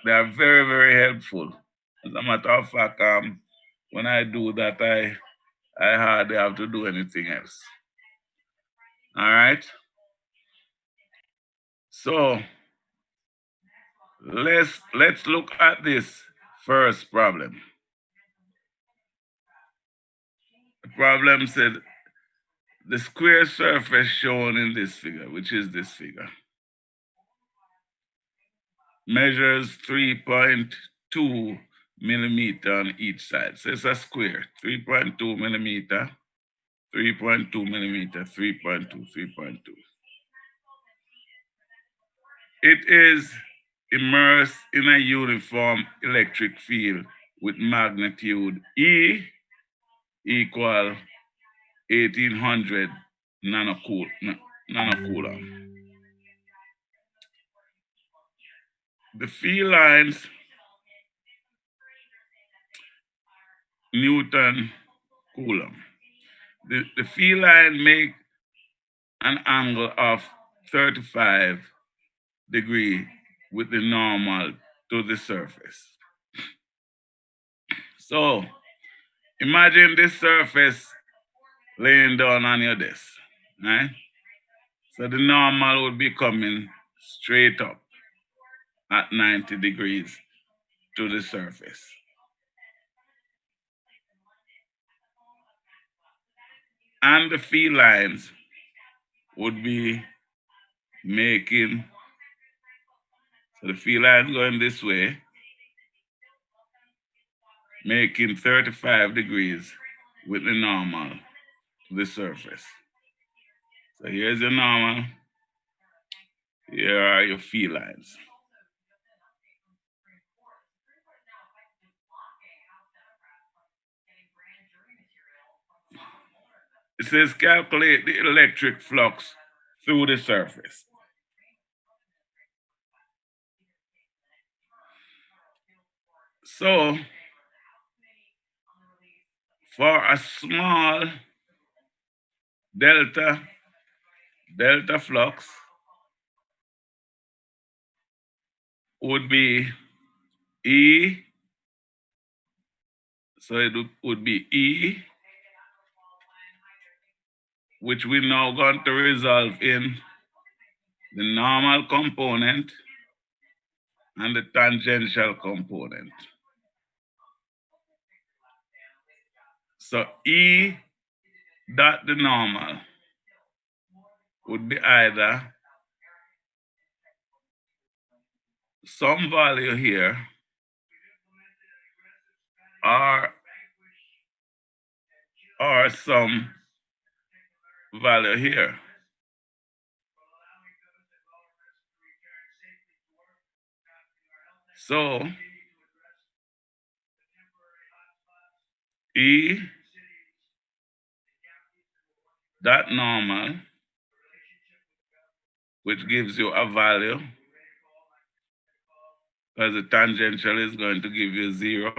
They are very, very helpful. As a matter of fact, when I do that, I hardly have to do anything else. All right. So let's look at this first problem. The problem said the square surface shown in this figure, which is this figure, measures 3.2 millimeter on each side. So it's a square, 3.2 millimeter, 3.2 millimeter, 3.2, 3.2. It is immersed in a uniform electric field with magnitude E equal 1800 nanocoulomb. The field lines Newton Coulomb. The field line make an angle of 35 degrees with the normal to the surface. So imagine this surface laying down on your desk, right? So the normal would be coming straight up at 90 degrees to the surface. And the field lines would be making, so the field lines going this way, making 35 degrees with the normal to the surface. So here's your normal, here are your field lines. It says calculate the electric flux through the surface. So for a small delta flux would be E, so it would be E, which we now going to resolve in the normal component and the tangential component. So E dot the normal would be either some value here or some value here. So E dot normal, which gives you a value, because the tangential is going to give you 0,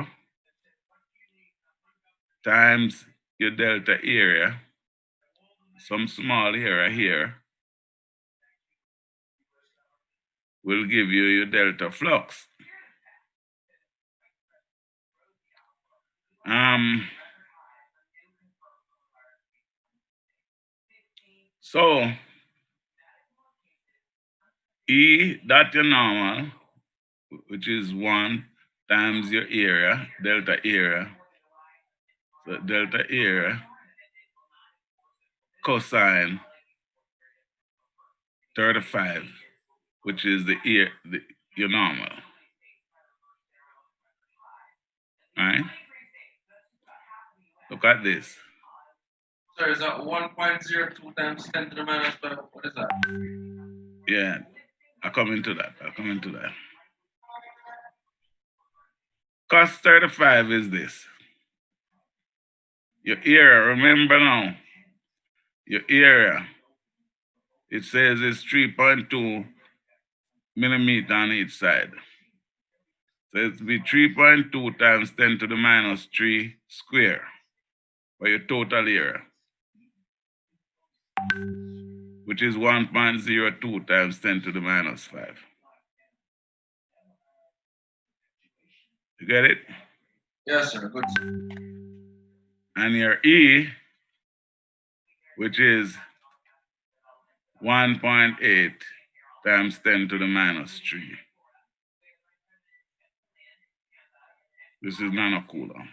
times your delta area, some small area here, will give you your delta flux. So E dot your normal, which is 1 times your area, delta area. So delta area cosine 35, which is your normal. Right? Look at this. So is that 1.02 times 10 to the minus 12? What is that? Yeah, I'll come into that. Cos 35 is this. Your area, remember now, your area, it says it's 3.2 millimeter on each side. So it's be 3.2 times 10 to the minus 3 square for your total area, which is 1.02 times 10 to the minus 5. You get it? Yes, sir. Good, sir. And your E, which is 1.8 times 10 to the minus 3. This is nanocoulomb.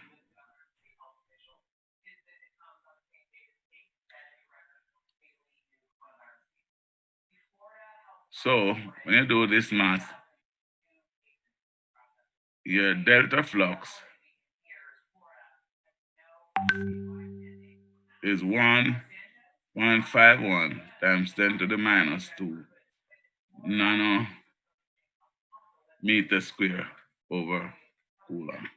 So when you do this math, your delta flux is 1.51 times 10 to the minus 2 nanometer square over coulomb.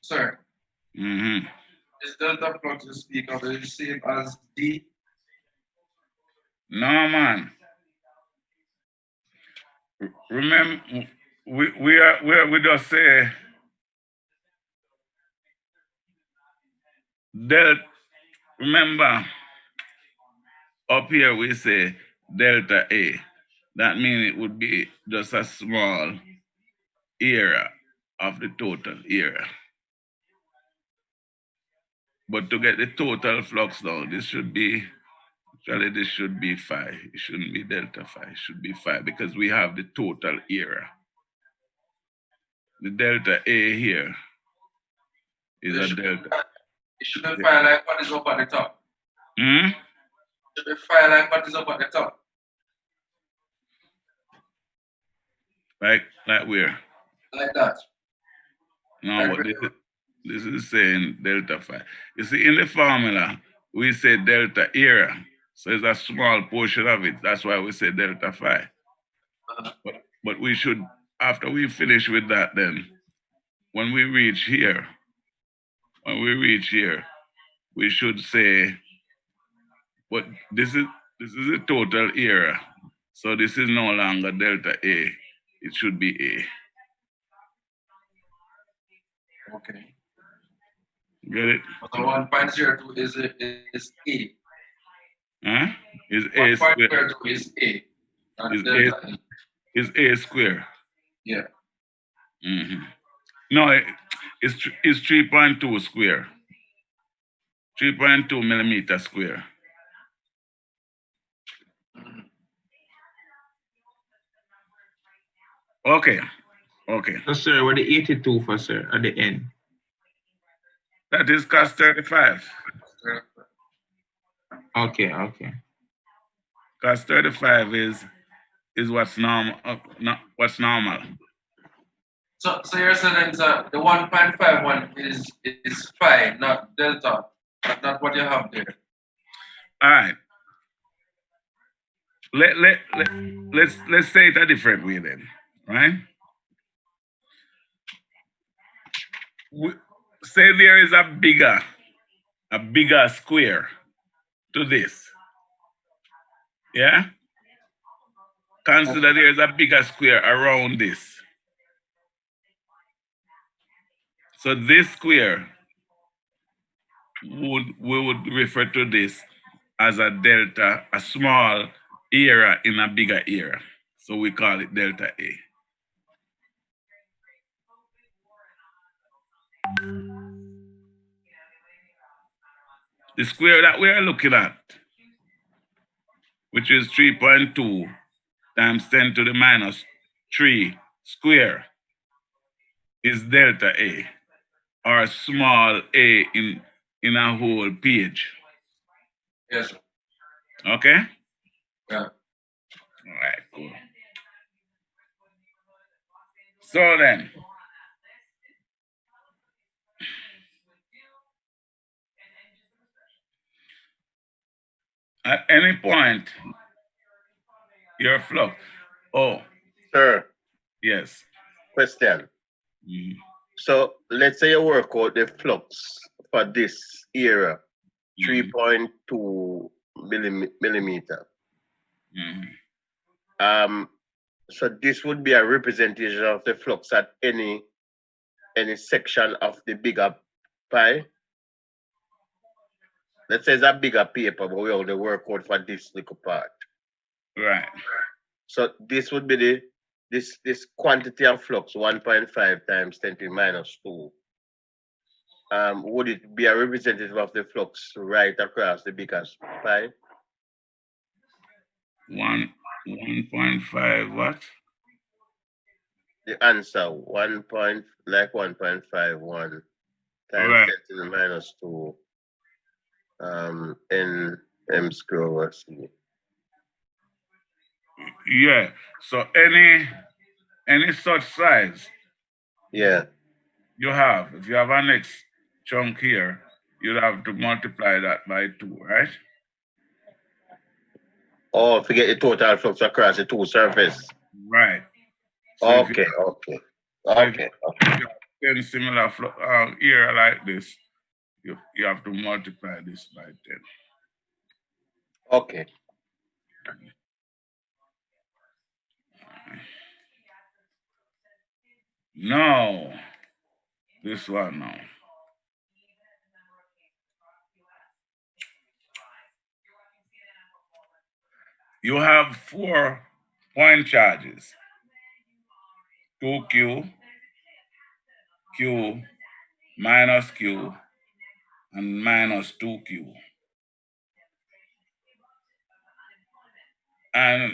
Sir, Mm-hmm. is delta flux you speak of is the same as D? No, man. Remember, we just say delta. Remember, up here we say delta A. That means it would be just a small area of the total area. But to get the total flux now, this should be, actually this should be phi. It shouldn't be delta phi, it should be phi because we have the total area. The delta A here is It a should be, delta. it should be file like what is up at the top. Hmm? It should be file like what is up at the top. Like where? Like that. No, Like but this is saying delta phi. You see, in the formula, we say delta area. So it's a small portion of it. That's why we say delta phi. But we should, after we finish with that, then when we reach here, we should say, but this is the total area. So this is no longer delta A. It should be A. Okay. Get it? But the 1.02 is A. Huh? Is A square. 1.02 is A. Not Is A delta E. is A square. Yeah. Mm-hmm. No, it's 3.2 square. 3.2 millimeter square. Okay. Okay. So, sir, what the 82 for, sir, at the end? That is cos 35. Okay, okay. Cos 35 is what's normal. What's normal. So you're saying that the 1.51 is phi, not delta. Not what you have there. All right. Let's say it a different way then, right? Say there is a bigger square to this. Yeah? Consider there is a bigger square around this. So this square we would refer to this as a delta, a small area in a bigger area. So we call it delta A. The square that we are looking at, which is 3.2 times 10 to the minus 3 square, is delta A, or small a in a whole page. Yes. Okay? Yeah. All right, cool. So then, at any point, your flux. Oh, Sir, yes. question. Mhm. So let's say you work out the flux for this era, Mhm. 3.2 millimeter. Mhm. So this would be a representation of the flux at any section of the bigger pie. let's say it's a bigger paper, but we only work out for this little part. Right. So this would be the this quantity of flux, 1.5 times 10 to the minus 2. Would it be a representative of the flux right across the biggest pi? 1.5 what? The answer 1.51 times Right. 10 to the minus 2 n m square over c. Yeah. So any such size Yeah. you have, if you have a next chunk here, you'd have to multiply that by 2, right? Oh, forget the total flux across the two surface. Right. So if you Okay, okay. so if Okay, okay. you have 10 similar area like this, you have to multiply this by 10. Okay. No, this one now. You have 4 point charges: 2q, q, minus q, and minus 2q. And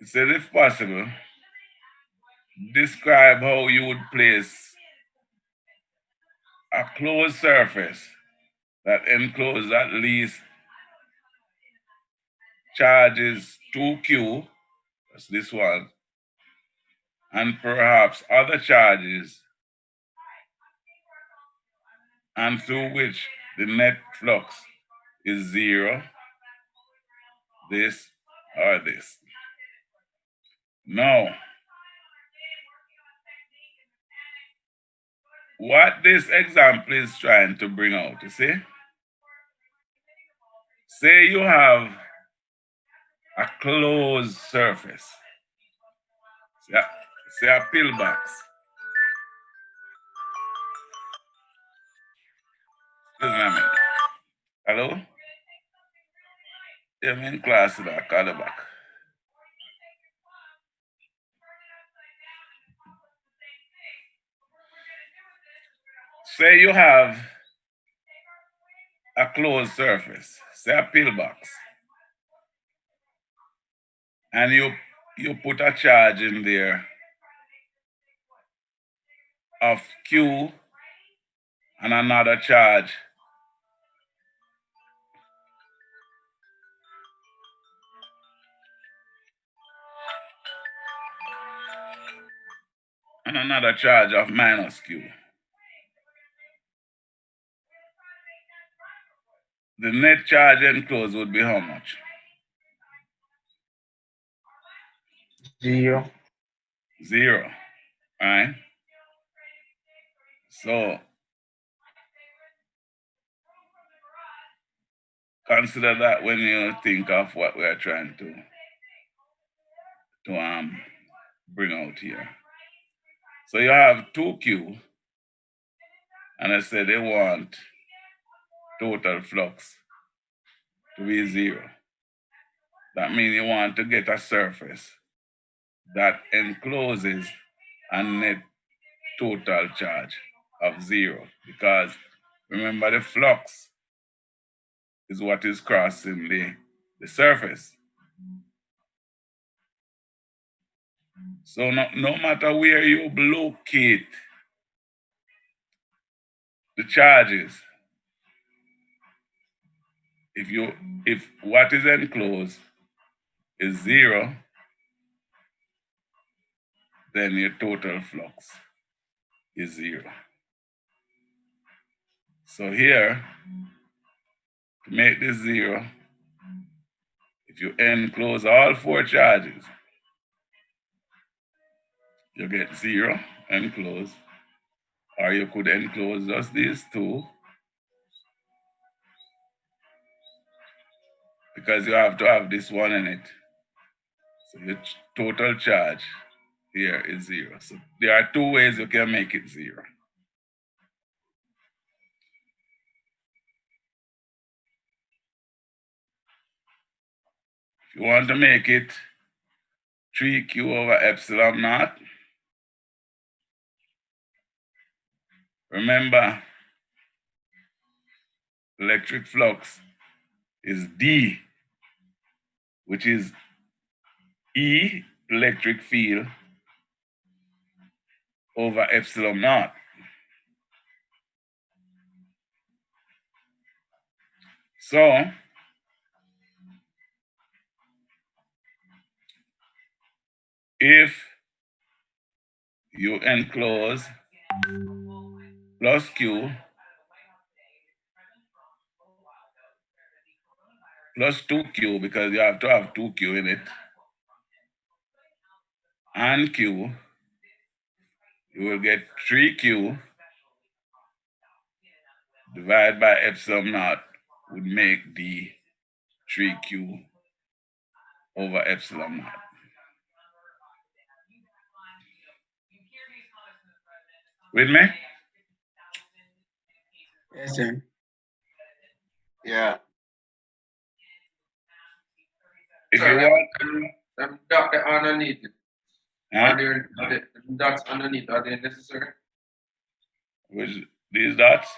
it says, if possible, describe how you would place a closed surface that encloses at least charges 2q, that's this one, and perhaps other charges, and through which the net flux is 0, this or this. Now, what this example is trying to bring out, you see? Say you have a closed surface, say a pillbox. Excuse me a minute. Hello? Yeah, I'm in class back, call the back. Say you have a closed surface, say a pillbox, and you put a charge in there of Q and another charge and another charge of minus Q. The net charge enclosed would be how much? 0. 0, right? So consider that when you think of what we're trying to bring out here. So you have 2Q, and I said they want total flux to be 0. That means you want to get a surface that encloses a net total charge of 0, because remember the flux is what is crossing the surface. So no matter where you locate the charges, if what is enclosed is 0, then your total flux is 0. So here, to make this 0, if you enclose all 4 charges, you get 0 enclosed, or you could enclose just these 2, because you have to have this one in it. So your total charge here is 0. So there are 2 ways you can make it 0. If you want to make it 3Q over epsilon naught, remember, electric flux is D, which is E, electric field, over epsilon naught. So, if you enclose plus Q plus 2Q, because you have to have 2Q in it, and Q, you will get 3Q divided by epsilon naught would make D 3Q over epsilon naught. With me? Yes, sir. Yeah. If So you want, dot the underneath it. huh? Are the dots underneath, are they necessary? Which these dots?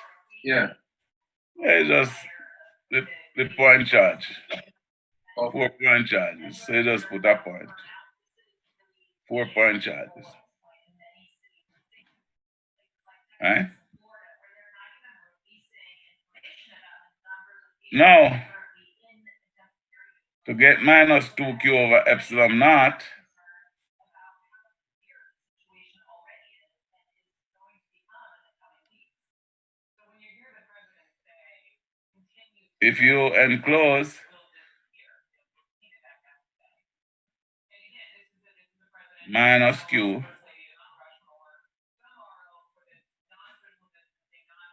Yeah. It's just the point charge. Okay. 4 point charges. So you just put a point. 4 point charges. Right? Now, to get minus 2Q over epsilon naught, if you enclose minus Q,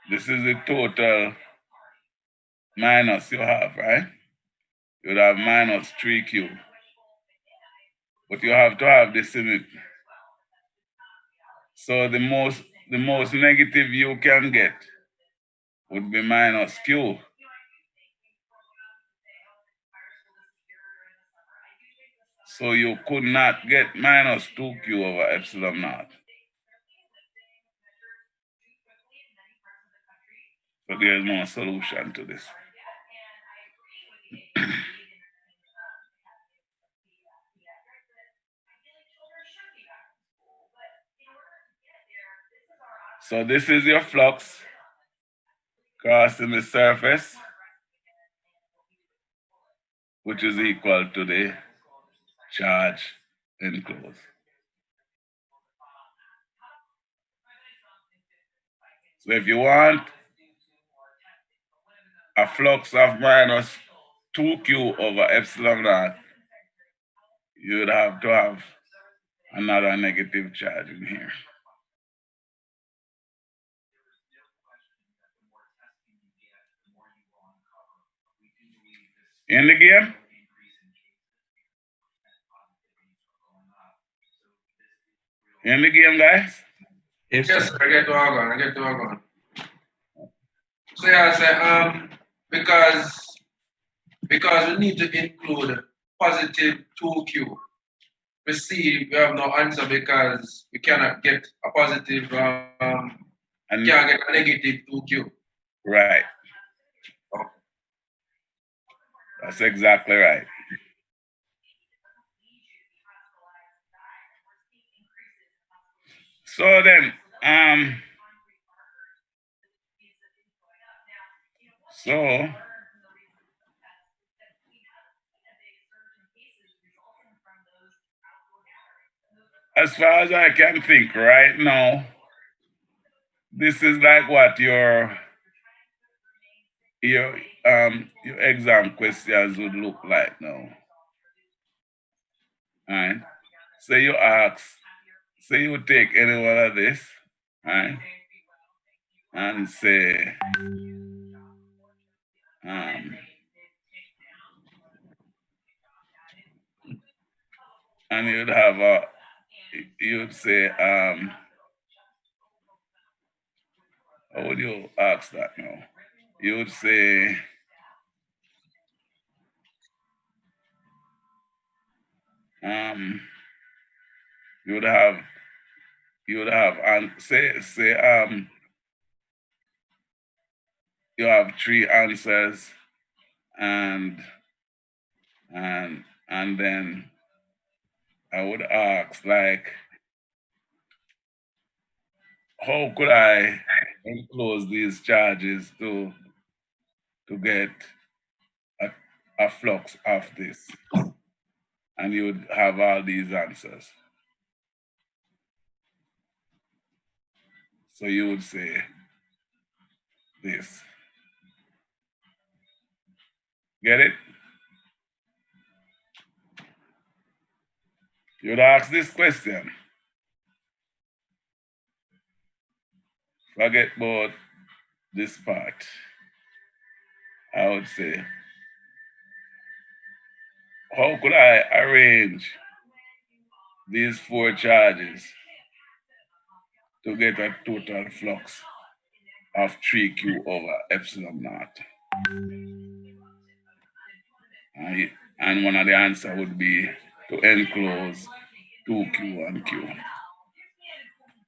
this is the total minus you have, right? You'd have minus 3Q. But you have to have this in it. So the most negative you can get would be minus Q. So you could not get minus 2Q over epsilon naught. So there's no solution to this. So this is your flux crossing the surface, which is equal to the charge enclosed. So if you want a flux of minus 2Q over epsilon naught, you would have to have another negative charge in here. In the game? In the game, guys? Yes, Yes, sir. sir. I get to all gone. I get to all gone. So yeah, say because we need to include positive 2Q. We see we have no answer because we cannot get a positive And can't get a negative 2Q. right. Okay. That's exactly right. So then, so as far as I can think right now, this is like what your exam questions would look like now. Right? So you ask, say you take any one of this, right? And say, and you'd say, how would you ask that now? You would say, you would have and say you have three answers and then I would ask like, how could I enclose these charges to get a, a flux of this? And you would have all these answers. So you would say this. Get it? You'd ask this question. Forget about this part. I would say, how could I arrange these four charges to get a total flux of 3Q over epsilon naught? And one of the answer would be to enclose 2Q and Q.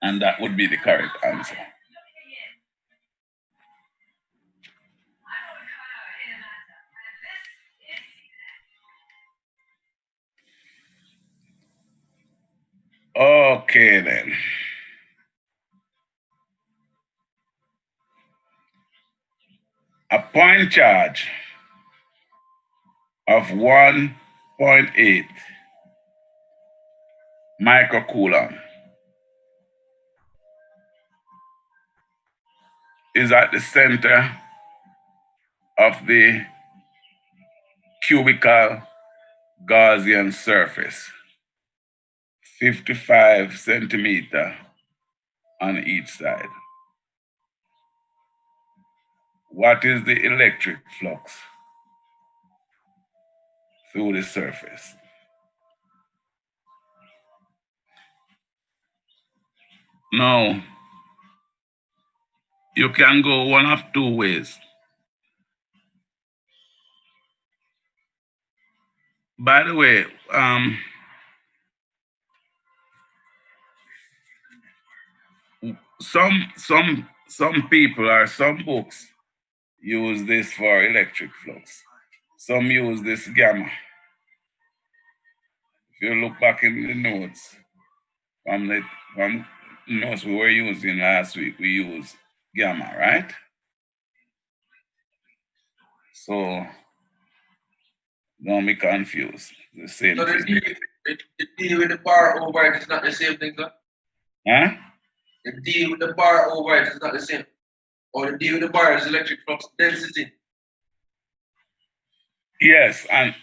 And that would be the correct answer. Okay then. A point charge of 1.8 microcoulomb is at the center of the cubical Gaussian surface, 55 centimeter on each side. What is the electric flux through the surface? Now, you can go one of two ways. By the way, some people or some books use this for electric flux. Some use this gamma. If you look back in the notes from notes we were using last week, we use gamma, right? So don't be confused. The same So thing. the D with the bar over it is not the same thing, sir? Huh? The D with the bar over it is not the same. Or the D with the bar is electric flux density. Yes, and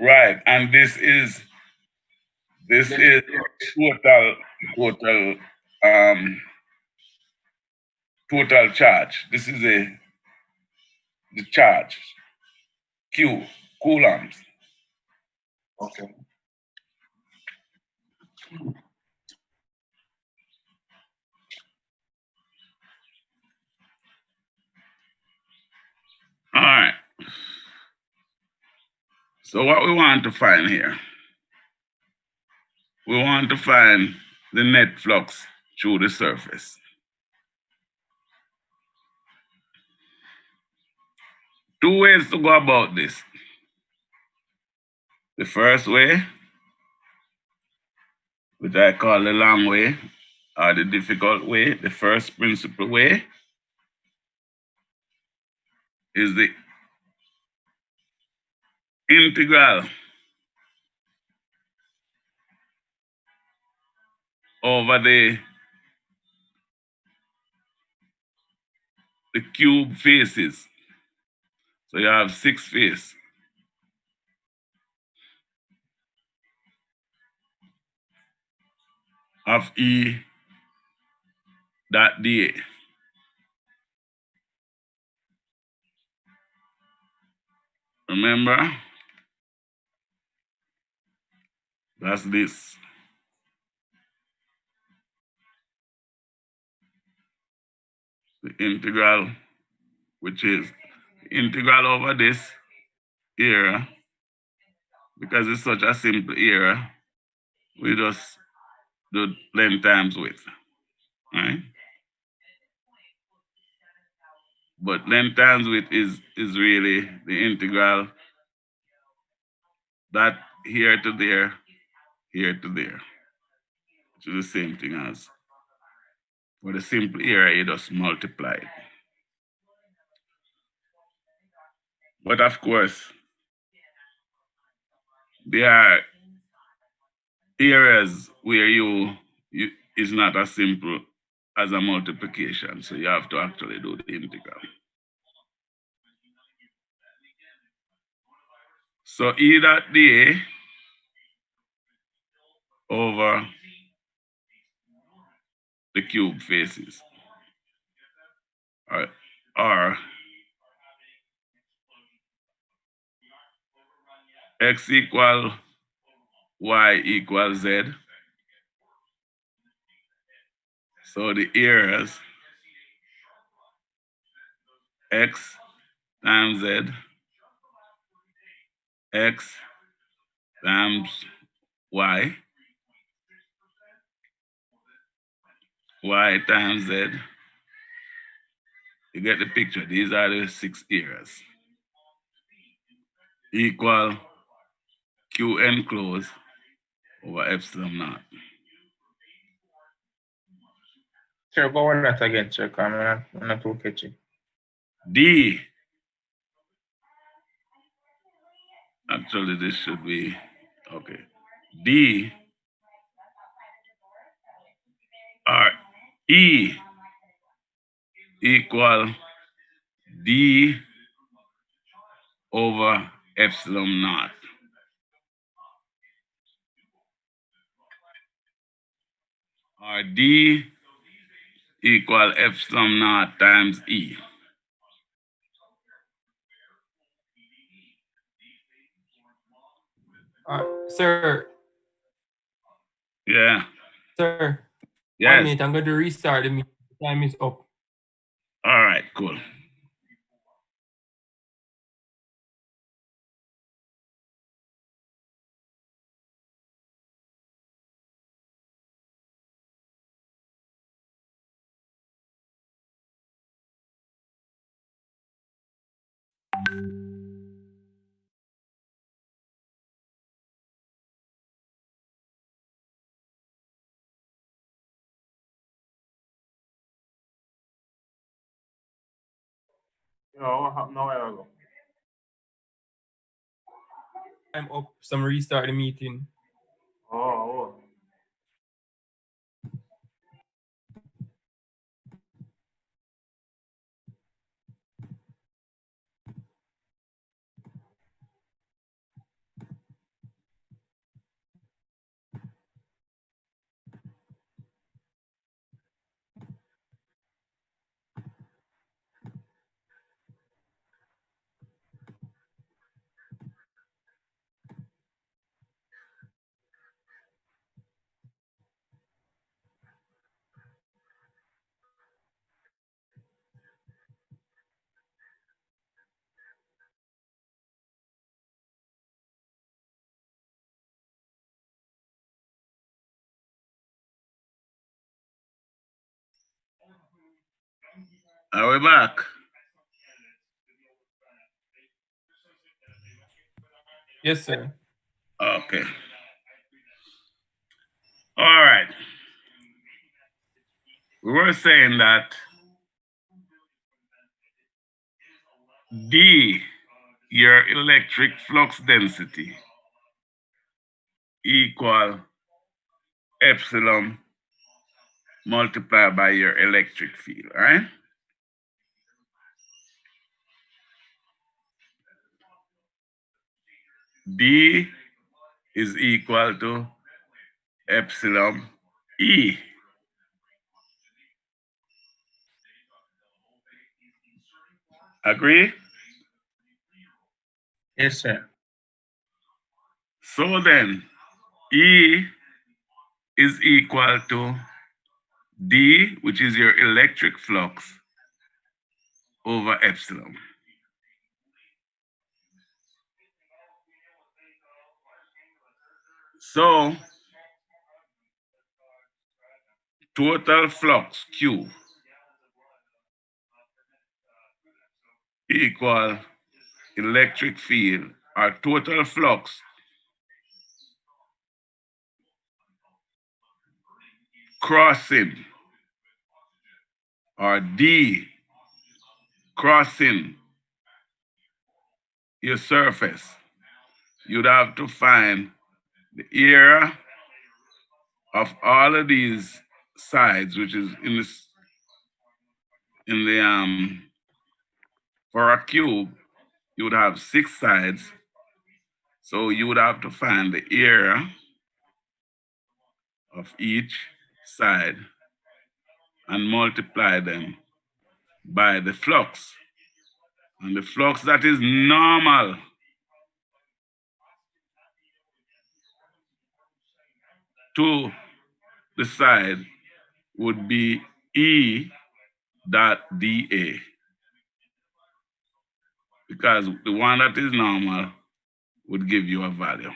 right, and this is total um total charge. This is the charge Q coulombs. Okay. All right. So what we want to find here, we want to find the net flux through the surface. Two ways to go about this. The first way, which I call the long way, or the difficult way, the first principle way, is the integral over the cube faces. So you have 6 faces of E dot dA. Remember? That's this. The integral, which is integral over this area, because it's such a simple area, we just do length times width, right? But length times width is really the integral that here to there, here to there, which is the same thing as for the simple area, you just multiply it. But of course, there are areas where you is not as simple as a multiplication, so you have to actually do the integral. So E dot dA over the cube faces, or x equal y equal z. So the areas x times z, x times y, y times z. You get the picture. These are the 6 areas. Equal q enclosed over epsilon naught. Sir, go on that again, sir. I'm not too catchy. D. Actually, this should be okay. D or E equal D over epsilon naught. Or D equal epsilon naught times E. Sir, Yeah. sir, 1 Yes. minute. I'm going to restart the meeting. The time is up. All right, cool. what happened now? Time up. Some restart the meeting. Oh. Are we back? Yes, sir. Okay. All right. We were saying that D, your electric flux density, equal epsilon multiplied by your electric field, right? D is equal to epsilon E. Agree? Yes, sir. So then, E is equal to D, which is your electric flux, over epsilon. So total flux Q equal electric field or total flux crossing or D crossing your surface, you'd have to find the area of all of these sides, which is in the for a cube, you would have 6 sides. So you would have to find the area of each side and multiply them by the flux. And the flux that is normal to the side would be E dot dA, because the one that is normal would give you a value.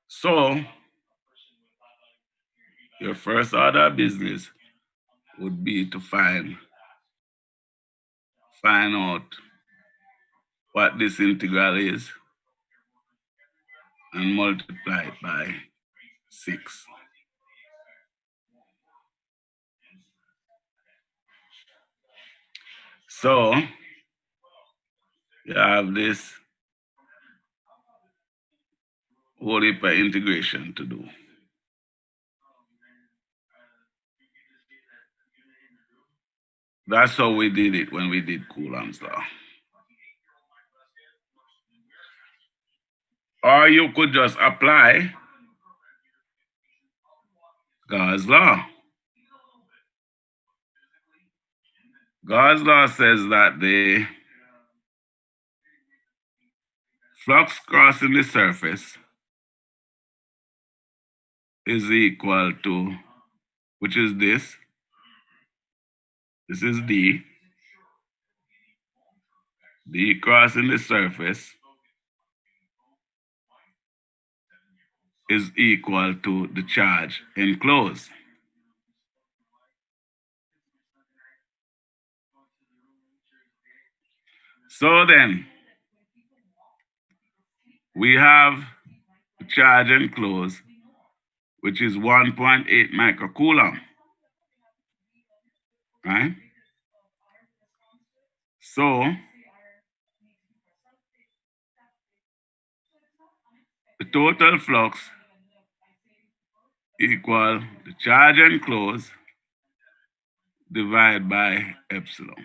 So your first order of business would be to find out what this integral is and multiply it by 6. So you have this whole heap of integration to do. That's how we did it when we did Coulomb's law. Or you could just apply Gauss' law. Gauss' law says that the flux crossing the surface is equal to, which is this. This is D. D crossing the surface is equal to the charge enclosed. So then, we have the charge enclosed, which is 1.8 microcoulomb, right? So the total flux equal the charge enclosed divided by epsilon,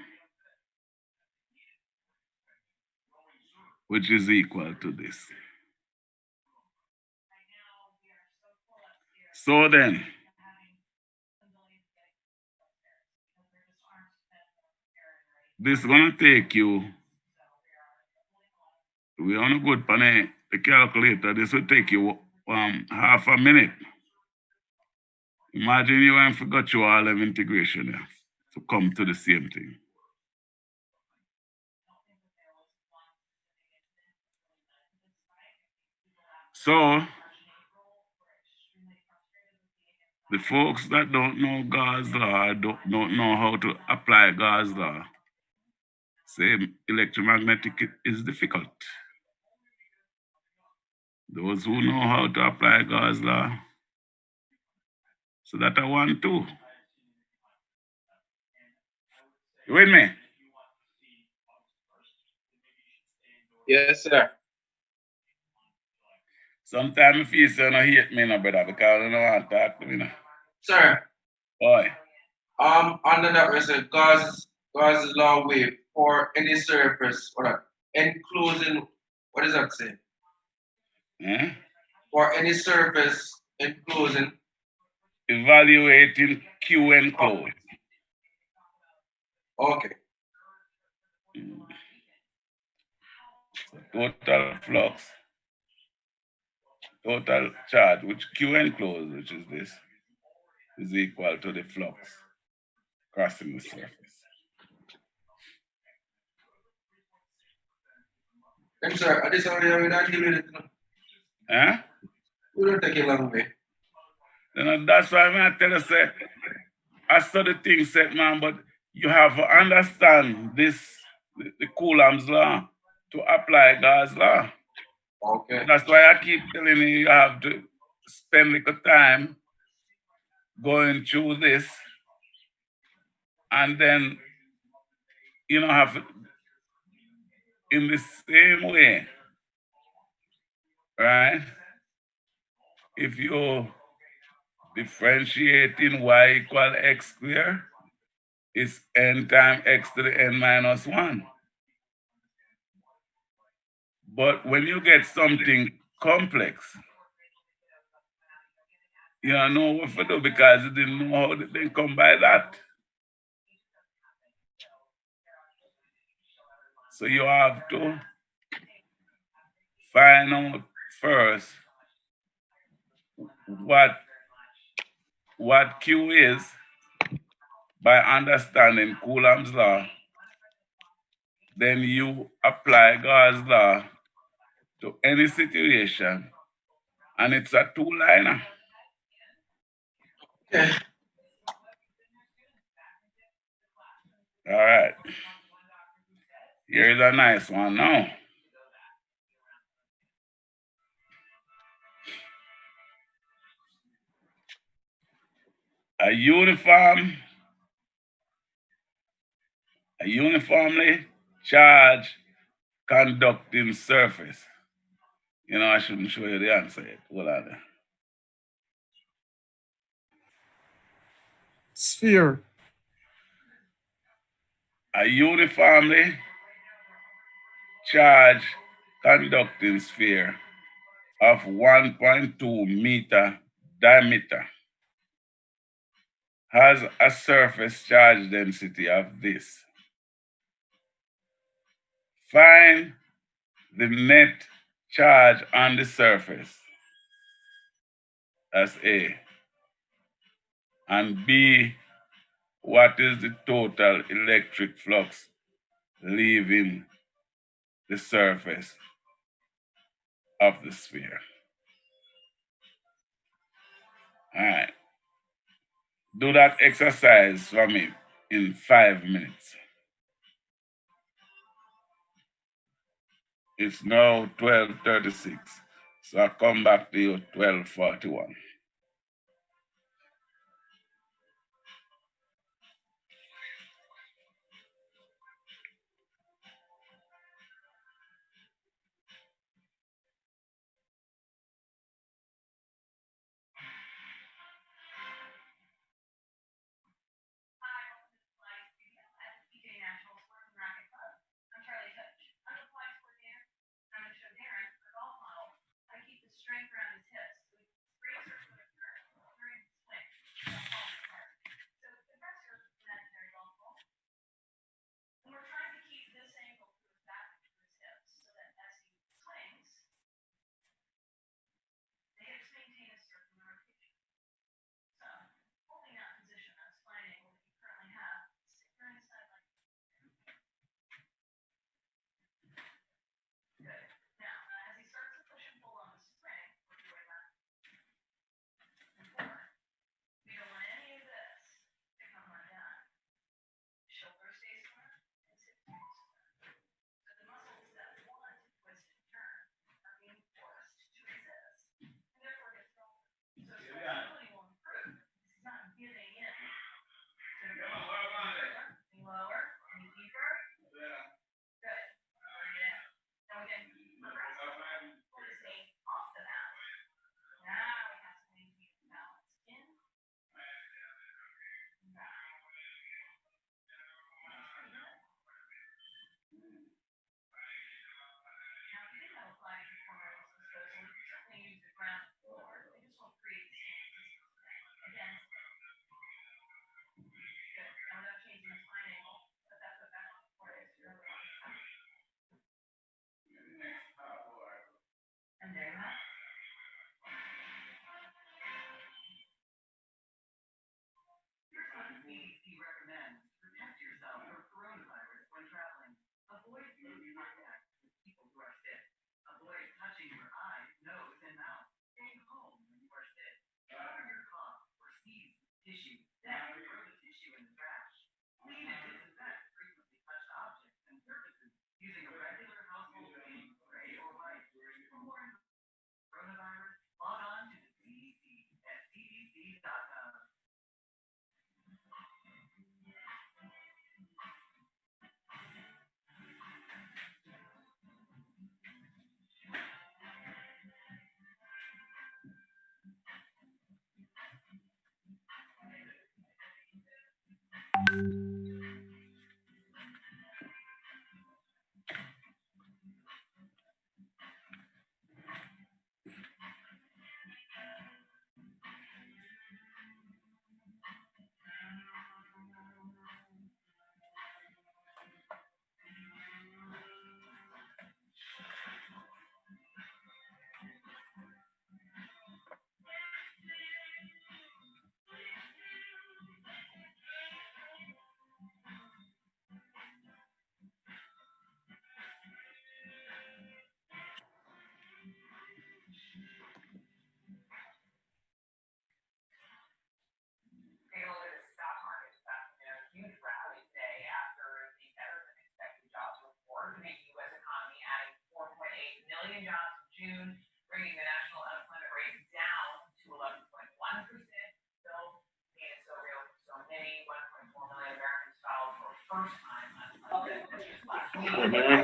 which is equal to this. So then, this is going to take you, we're on a good pan the calculator, this will take you half a minute. Imagine you and forgot you all of integration to come to the same thing. So, the folks that don't know Gauss' law, don't know how to apply Gauss' law, say electromagnetic is difficult. Those who know how to apply Gauss' law, so that I want to. You with me? Yes, sir. Sometimes I feel so no hate me, no brother, because I don't want to talk to me. No. Sir, Boy. under that we said Gauss' law wave for any surface, or enclosing, what does that say? Eh? For any surface enclosing. Evaluating Q enclosed. Okay. Total flux, total charge, which Q enclosed, which is this, is equal to the flux crossing the surface. And sir, this already we don't deal with it. Eh? We don't take a long way. You know, that's why I tell you, say, I study things, set man, but you have to understand this, the Coulomb's law, to apply God's law. Okay. That's why I keep telling you have to spend little time going through this, and then you know have to, in the same way, right? If you differentiating y equal x squared, it's n times x to the n minus 1. But when you get something complex, you don't know what to do because you didn't know how they come by that. So you have to find out first what Q is by understanding Coulomb's law. Then you apply God's law to any situation, and it's a two-liner. Okay. All right. Here's a nice one now. A uniformly charged conducting surface. You know, I shouldn't show you the answer yet. Hold on. Sphere. A uniformly charged conducting sphere of 1.2 meter diameter has a surface charge density of this. Find the net charge on the surface, that's A, and B, what is the total electric flux leaving the surface of the sphere. All right. Do that exercise for me in 5 minutes. It's now 12:36, so I'll come back to you 12:41.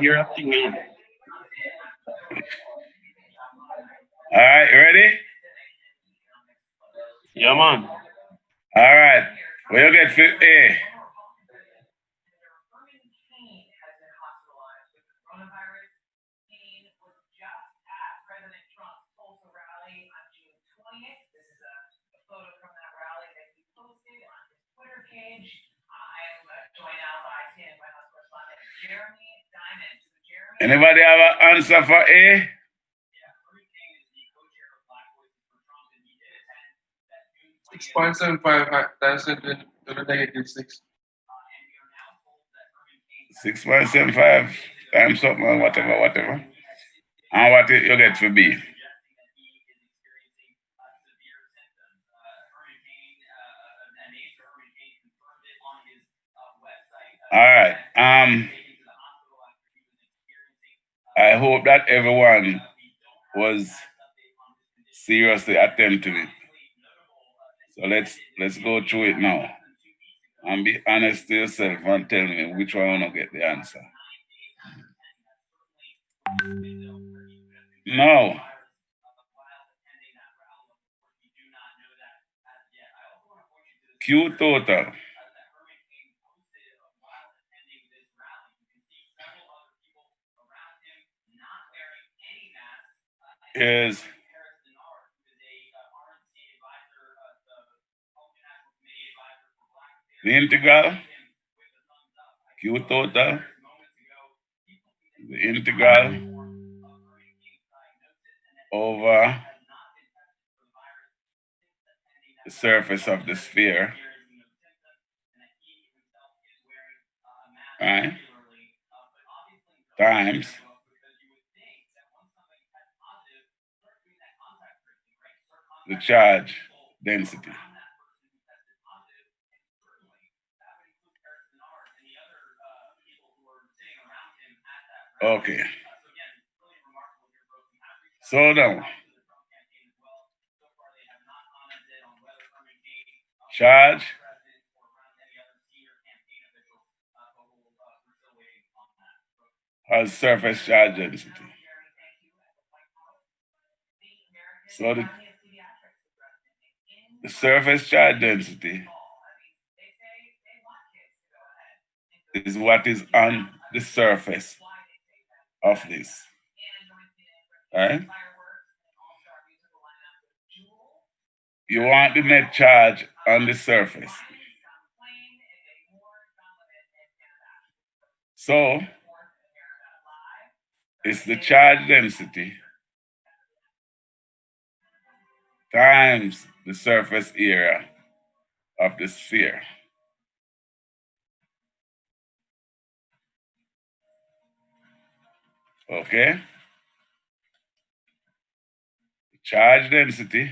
You're acting in. All right, ready? Yeah, man. All right. Where you get for A? Anybody have an answer for A? 6.75 times 10 to the negative 6. 6.75 times something, whatever. And what you get for B? All right. I hope that everyone was seriously attempting it. So let's go through it now. And be honest to yourself and tell me which one you want to get the answer. No. Q total is the integral, Q total, the integral over the surface of the sphere, right, times the charge density. Okay. So now, charge has surface charge density. So the surface charge density is what is on the surface of this. Right? You want the net charge on the surface. So it's the charge density times the surface area of the sphere. Okay? Charge density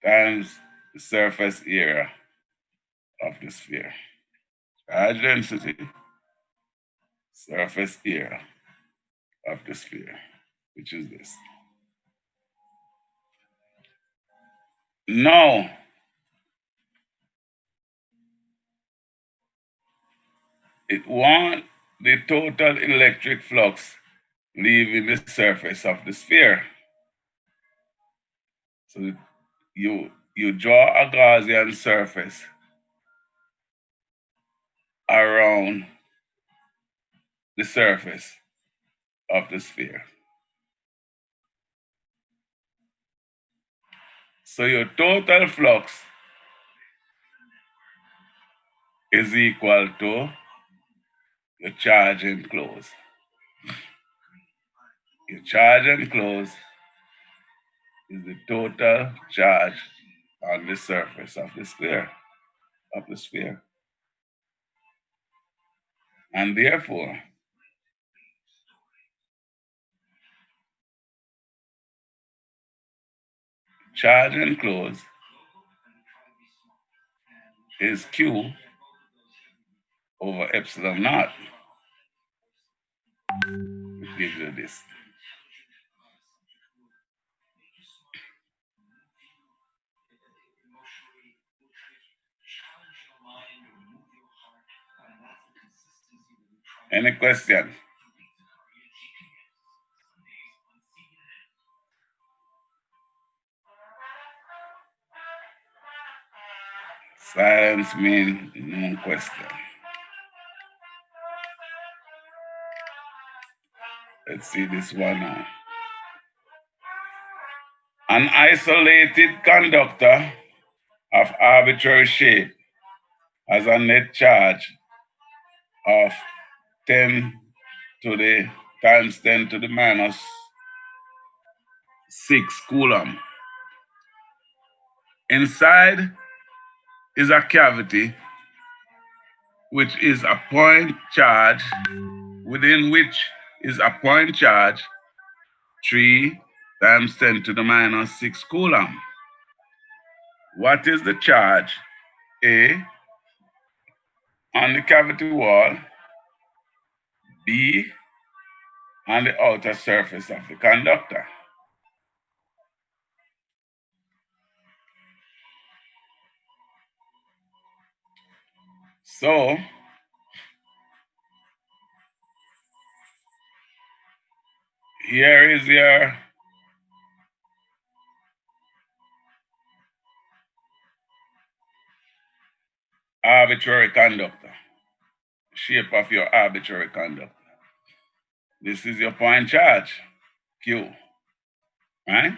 times the surface area of the sphere. Charge density, surface area of the sphere, which is this. Now, it wants the total electric flux leaving the surface of the sphere. So you draw a Gaussian surface around the surface of the sphere. So your total flux is equal to your charge enclosed. Your charge enclosed is the total charge on the surface of the sphere. And therefore, charge enclosed is Q over epsilon naught. It gives you this. Any question? Silence means no question. Let's see this one now. An isolated conductor of arbitrary shape has a net charge of 10 to the times 10 to the minus 6 coulomb. Inside is a cavity which is a point charge, within which is a point charge 3 times 10 to the minus 6 coulomb. What is the charge A on the cavity wall, B on the outer surface of the conductor? So, here is your arbitrary conductor, shape of your arbitrary conductor. This is your point charge, Q, right?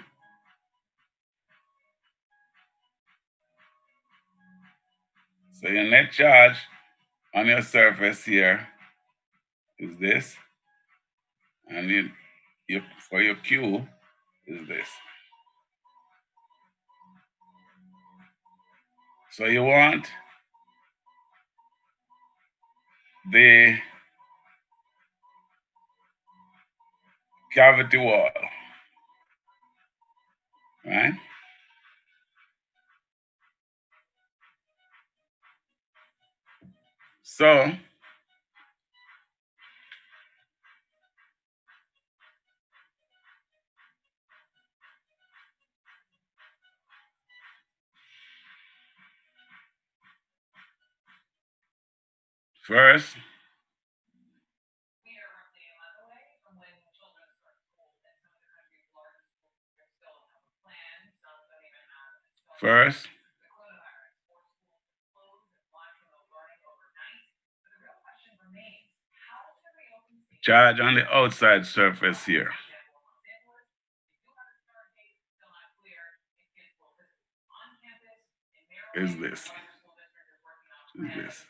So your net charge on your surface here is this, and for your Q is this. So you want the cavity wall, right? So first, first, charge on the outside surface here. Is this. Is this.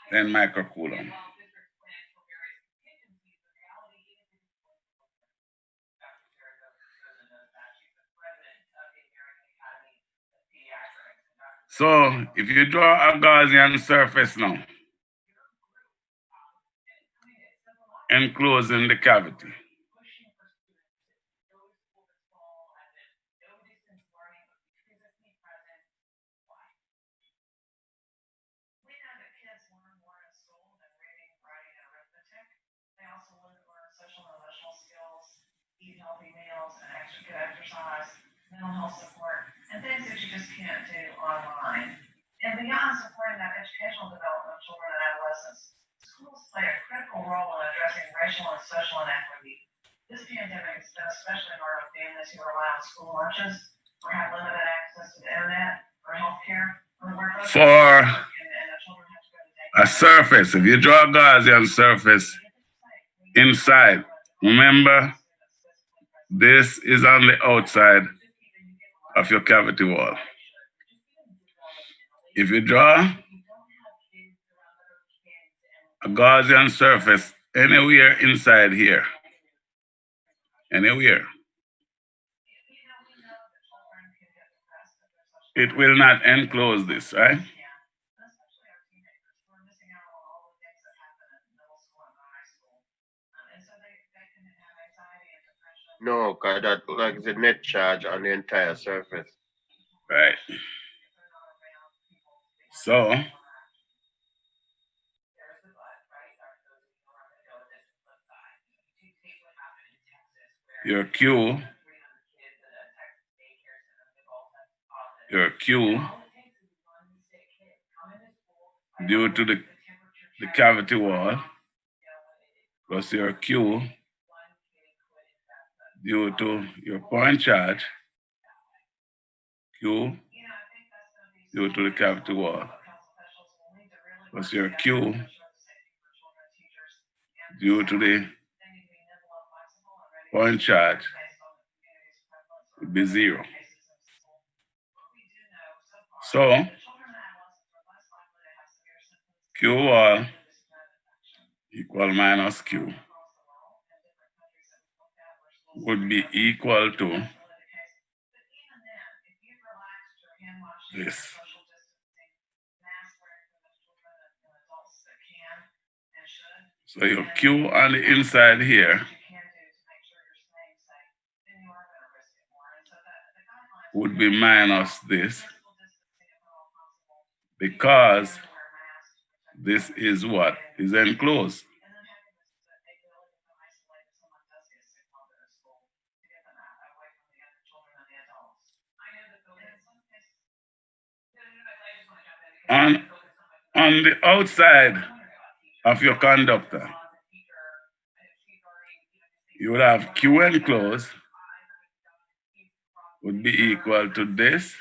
10 microcoulomb. So if you draw a Gaussian surface now, enclosing the cavity, healthy meals and extra good exercise, mental health support, and things that you just can't do online. And beyond supporting that educational development of children and adolescents, schools play a critical role in addressing racial and social inequity. This pandemic has been especially hard on families who rely on school lunches or have limited access to the internet or healthcare or work and the children have to go to daycare. A surface, if you draw a Gaussian surface inside, remember, this is on the outside of your cavity wall. If you draw a Gaussian surface anywhere inside here, anywhere, it will not enclose this, right? No, because that like the net charge on the entire surface. Right. So, your Q due to the cavity wall plus your Q due to your point charge, Q due to the cavity wall plus your Q due to the point charge would be 0. So, Q wall equal minus Q would be equal to this. So your Q on the inside here would be minus this because this is what is enclosed. On the outside of your conductor, you would have Q enclosed would be equal to this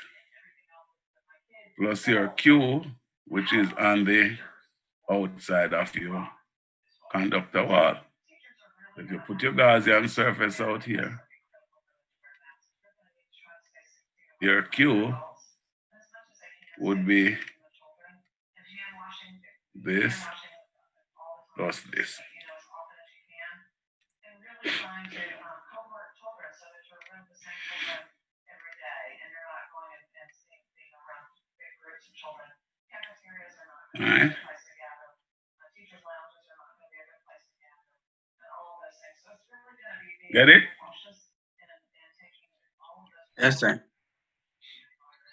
plus your Q, which is on the outside of your conductor wall. If you put your Gaussian surface out here, your Q would be this plus this. All right. Get it? Yes, sir.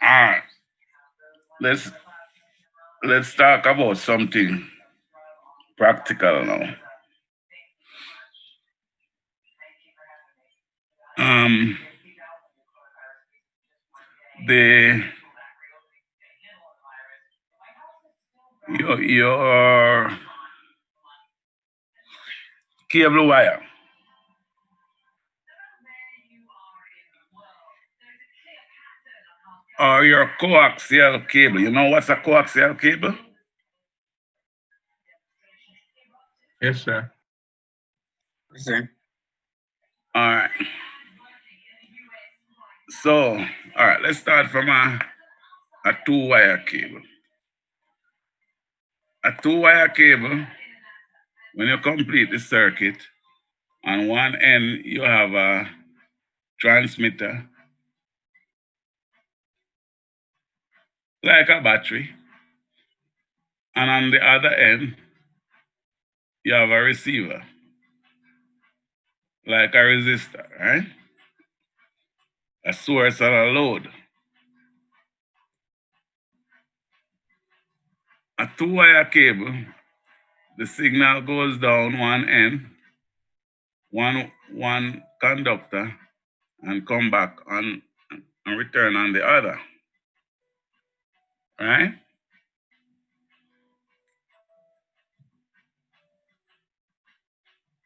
All right. Let's talk about something practical now. Your cable wire or your coaxial cable. You know what's a coaxial cable? Yes, sir. Yes, sir. All right. So, all right, let's start from a 2-wire cable. A 2-wire cable, when you complete the circuit, on one end you have a transmitter, like a battery, and on the other end you have a receiver, like a resistor, right? A source and a load. A 2-wire cable, the signal goes down one end, one conductor and come back on and return on the other. Right?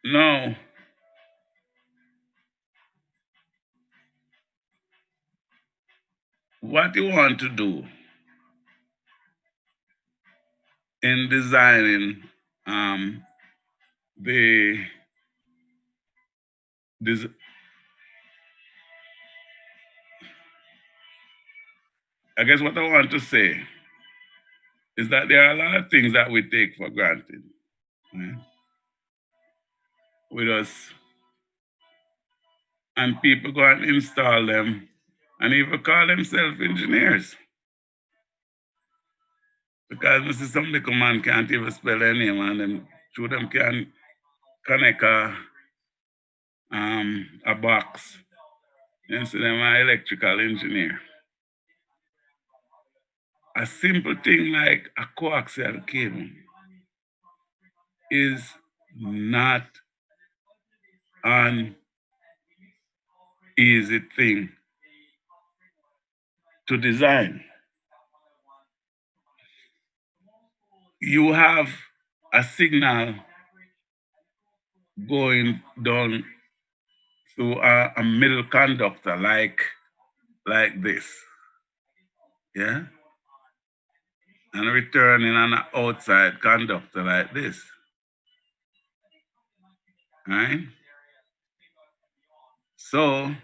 Now, what you want to do in designing this, I guess what I want to say is that there are a lot of things that we take for granted, right? With us, and people go and install them and even call themselves engineers. Because I see some little man can't even spell their name and them through them can connect a box. You see them an electrical engineer. A simple thing like a coaxial cable is not an easy thing to design. You have a signal going down through a middle conductor like this, yeah, and returning on an outside conductor like this, right? So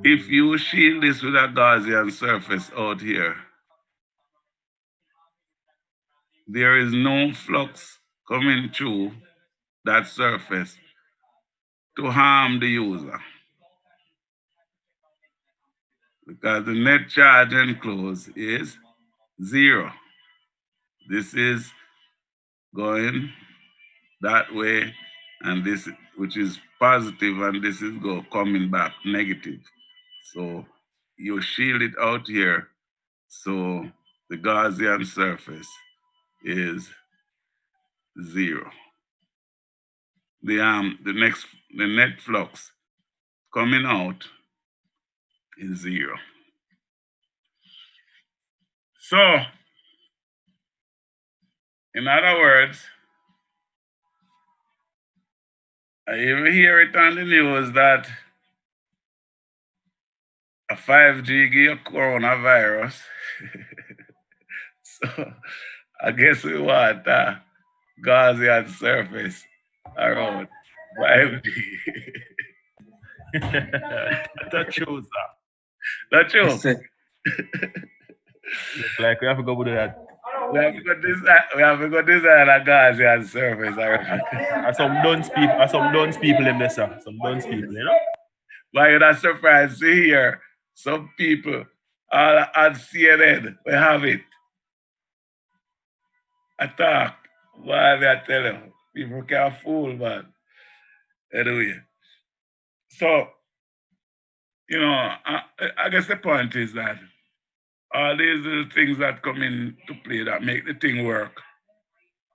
if you shield this with a Gaussian surface out here, there is no flux coming through that surface to harm the user, because the net charge enclosed is 0. This is going that way, and this, which is positive, and this is coming back negative. So you shield it out here, so the Gaussian surface is 0. The net flux coming out is 0. So, in other words, I even hear it on the news that a 5G give you coronavirus. So, I guess we want a Gaussian surface around 5G. That's true, sir. That's true. Look like we have to go with that. We have to go design a Gaussian surface around. And some dunce people in this, sir. Some dunce people, you know? But you're not surprised to hear some people all on CNN, we have it. I talk. Why I tell you, people can't fool, man. Anyway. So, you know, I guess the point is that all these little things that come into play that make the thing work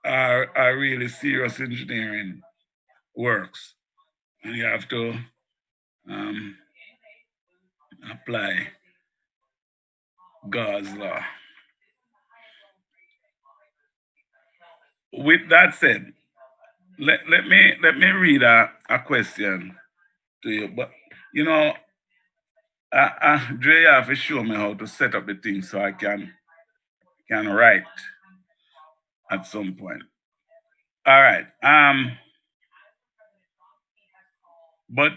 are really serious engineering works. And you have to apply God's law. With that said, let me read a question to you. But you know, Dre have to show me how to set up the thing so I can write at some point. All right. But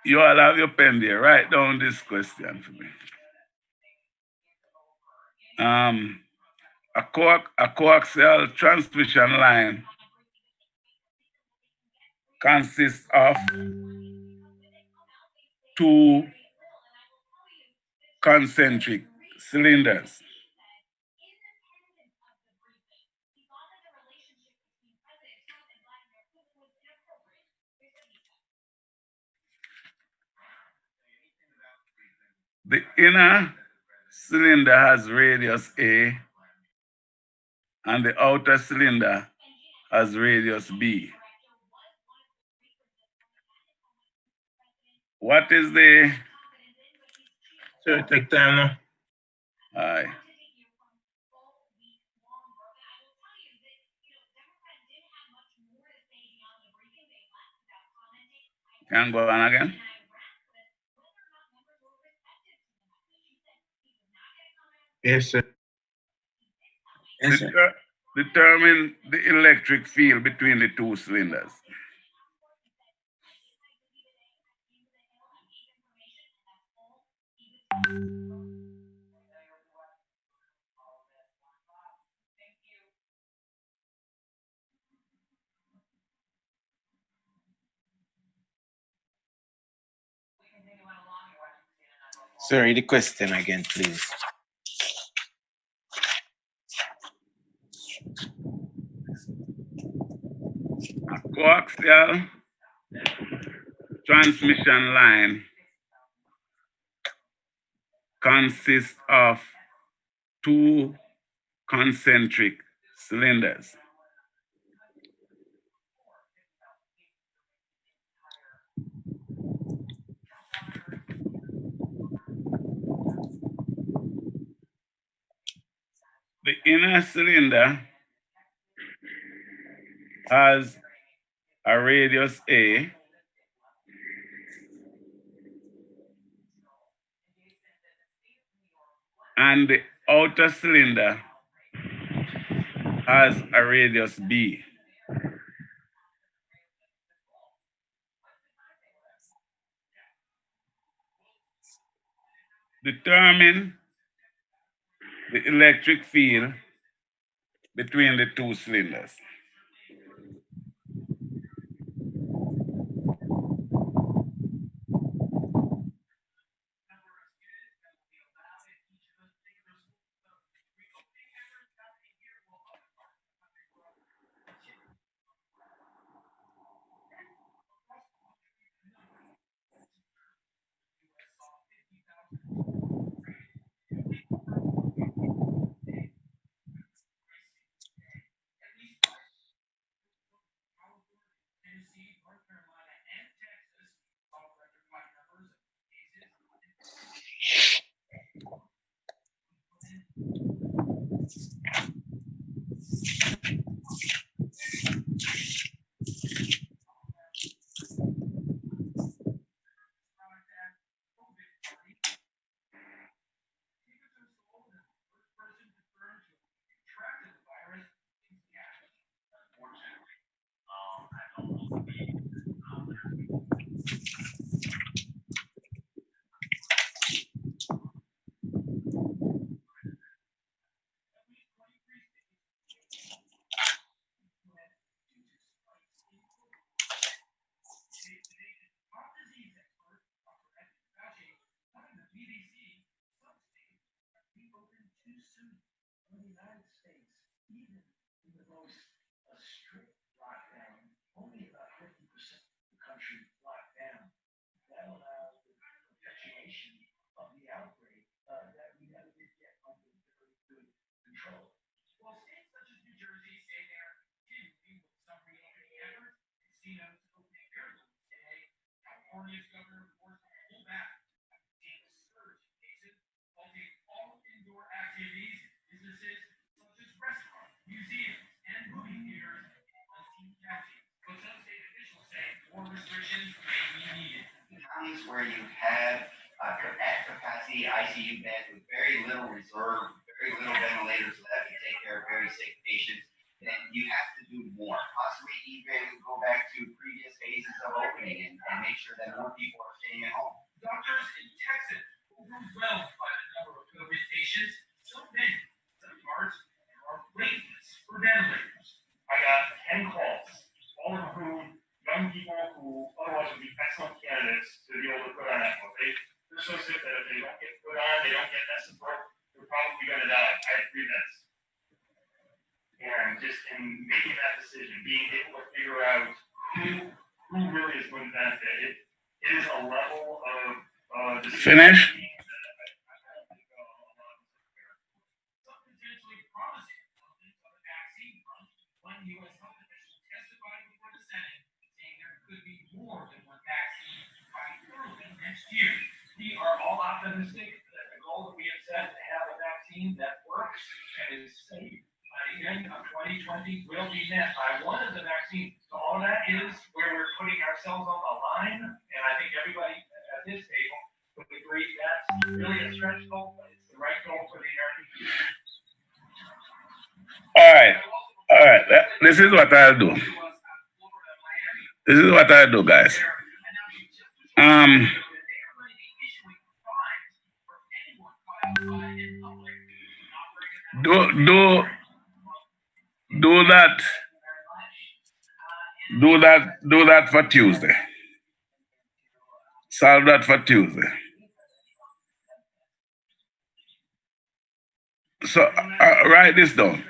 you all have your pen there. Write down this question for me. A coaxial transmission line consists of 2 concentric cylinders. The inner cylinder has radius A and the outer cylinder has radius B. What is the So take time now. aye? Can go on again? Yes, sir. Yes, sir. Determine the electric field between the two cylinders. Sorry, the question again, please. A coaxial transmission line consists of two concentric cylinders. The inner cylinder has a radius A and the outer cylinder has a radius B. Determine the electric field between the two cylinders. Where you have at capacity ICU beds with very little reserve, very little ventilators left to take care of very sick patients, then you have to do more. Possibly even go back to previous phases of opening and make sure that more people are staying at home. Doctors in Texas overwhelmed by the number of COVID patients. So many, some yards are waiting lists for ventilators. I got 10 calls, all of whom young people who otherwise would be excellent candidates to be able to put on ECMO. They're so sick that if they don't get put on, they don't get that support, they're probably going to die. I have 3 vets. And just in making that decision, being able to figure out who really is going to benefit, it is a level of decision. Finish. We are all optimistic that the goal that we have set to have a vaccine that works and is safe by the end of 2020 will be met by one of the vaccines. So all that is where we're putting ourselves on the line, and I think everybody at this table would agree that's really a stretch goal, but it's the right goal for the American people. All right. All right. This is what I'll do. This is what I'll do, guys. Do that. Do that for Tuesday. Solve that for Tuesday. So write this down.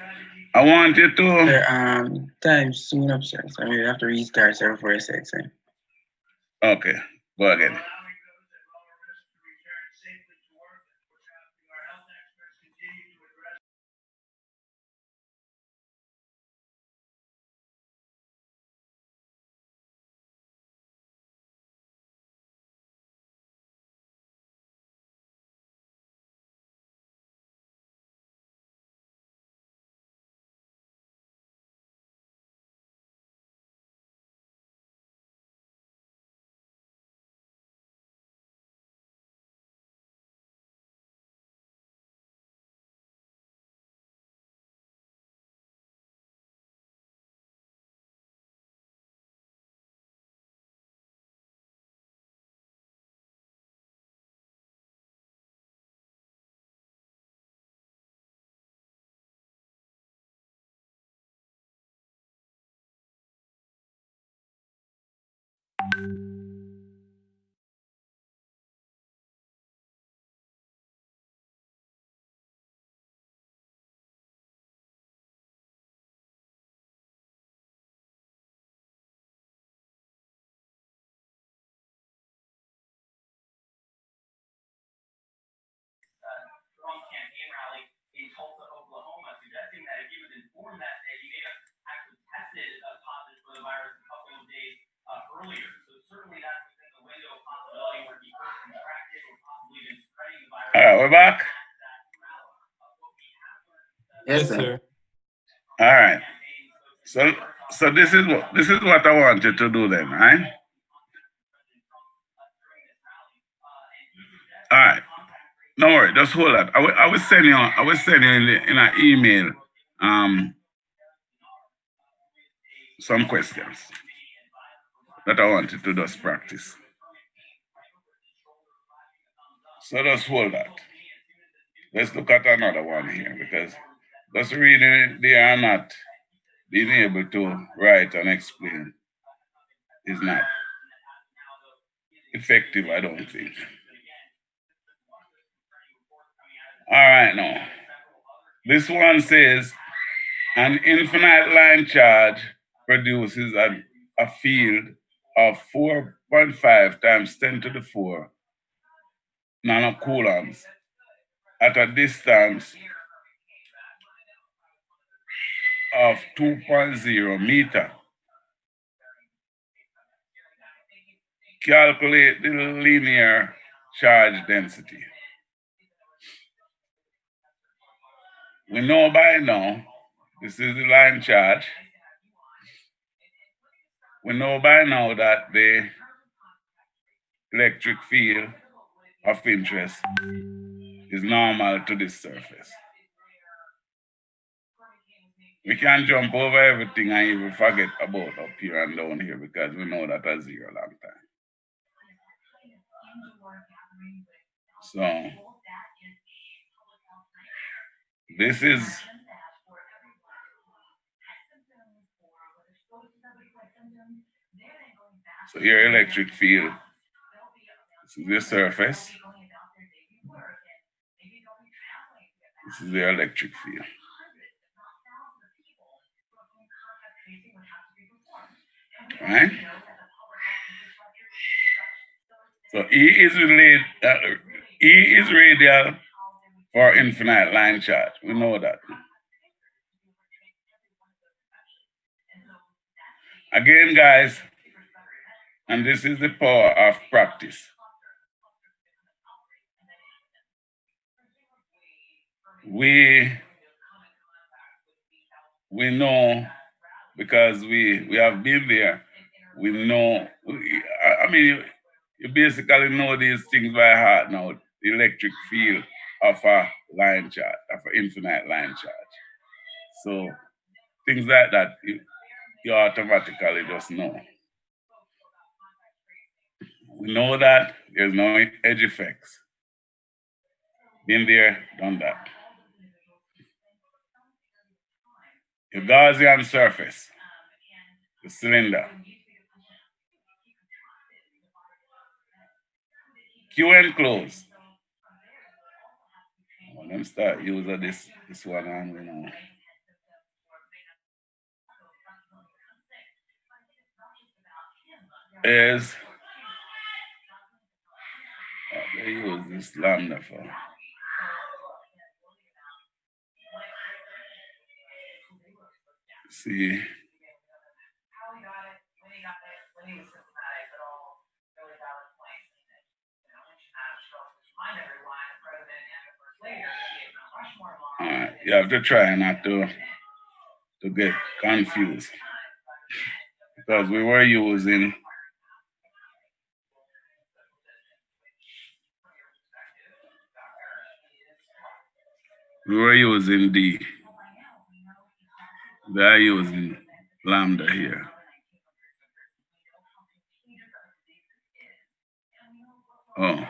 I want you to. Sir, time's soon up, sir. So we have to restart, sir, for a sec, sir. Okay, go again. Trump campaign rally in Tulsa, Oklahoma, suggesting that if he was informed that day, he may have actually tested positive for the virus a couple of days earlier. So certainly that's within the window of possibility where he could have contracted or possibly been spreading the virus. All right, we're back. Yes, sir. All right. So this is what I want you to do then, right? All right. No worry, just hold that. I will send you in an email some questions that I want you to just practice. So just hold that. Let's look at another one here because just reading it, they are not being able to write and explain is not effective, I don't think. All right, now. This one says an infinite line charge produces a field of 4.5 times 10 to the 4 nanocoulombs at a distance of 2.0 meter. Calculate the linear charge density. We know by now, this is the line charge. We know by now that the electric field of interest is normal to this surface. We can jump over everything and even forget about up here and down here because we know that a zero long time. So this is your electric field. This is your surface. This is the electric field. Right? So E is radial for infinite line charge. We know that. Again, guys, and this is the power of practice. we know because we have been there. We know. I mean, you basically know these things by heart now. The electric field of a line charge, of an infinite line charge. So things like that, you automatically just know. We know that there's no edge effects. Been there, done that. Your Gaussian surface, the cylinder. Q enclosed. Well, let me start using this one on, you know. Is what they use this lambda for. See. All right, you have to try not to get confused because we were using D. They're using lambda here. Oh,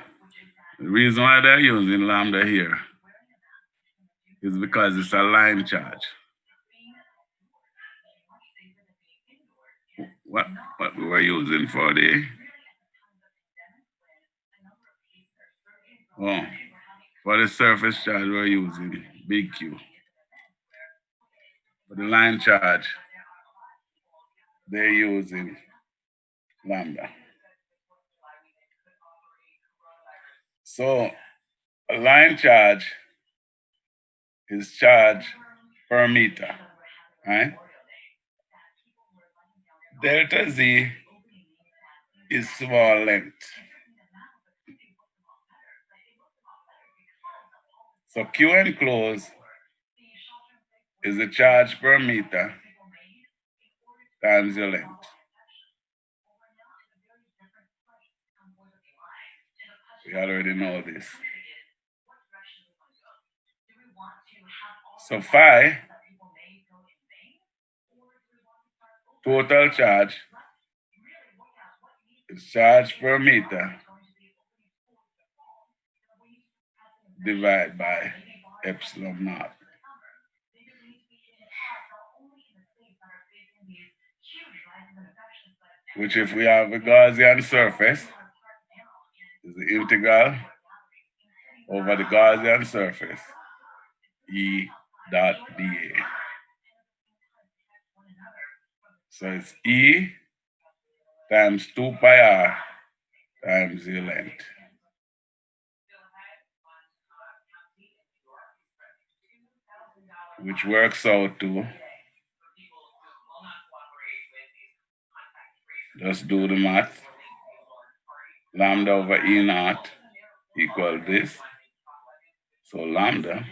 the reason why they're using lambda here is because it's a line charge. What we were using for the for the surface charge we're using big Q. For the line charge, they're using lambda. So a line charge is charge per meter, right? Delta Z is small length. So Q enclosed is the charge per meter times your length. We already know this. So phi, total charge, is charge per meter divided by epsilon naught. Which if we have a Gaussian surface, is the integral over the Gaussian surface, E dot dA. So it's E times 2 pi r times the length. Which works out to, just do the math, lambda over E naught equal this. So lambda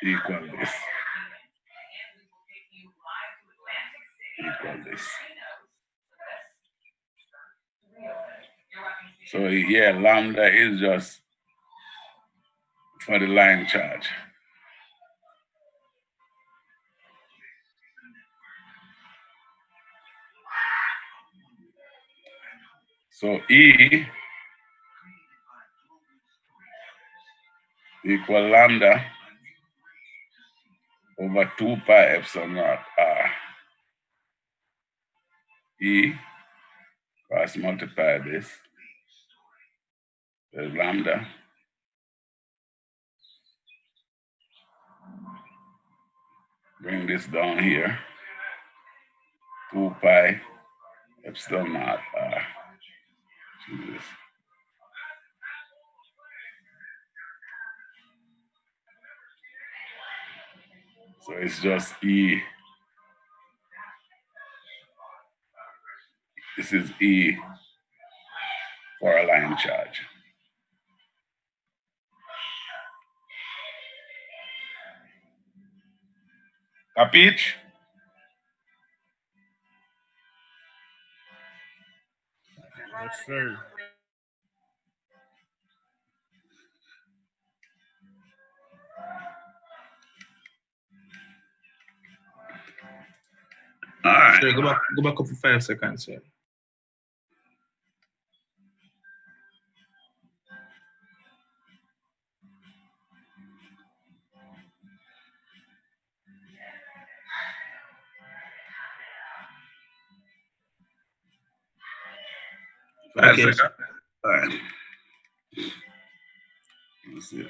equal this. Equal this. So yeah, lambda is just for the line charge. So E equal lambda over 2 pi epsilon naught r. E cross multiply this. There's lambda. Bring this down here. 2 pi epsilon naught r. Jesus. So it's just E. This is E for a line charge. Capiche? Yes, sir. All right. Sir, go back up for 5 seconds, sir. Five Okay, seconds. sir. All right. Let's see.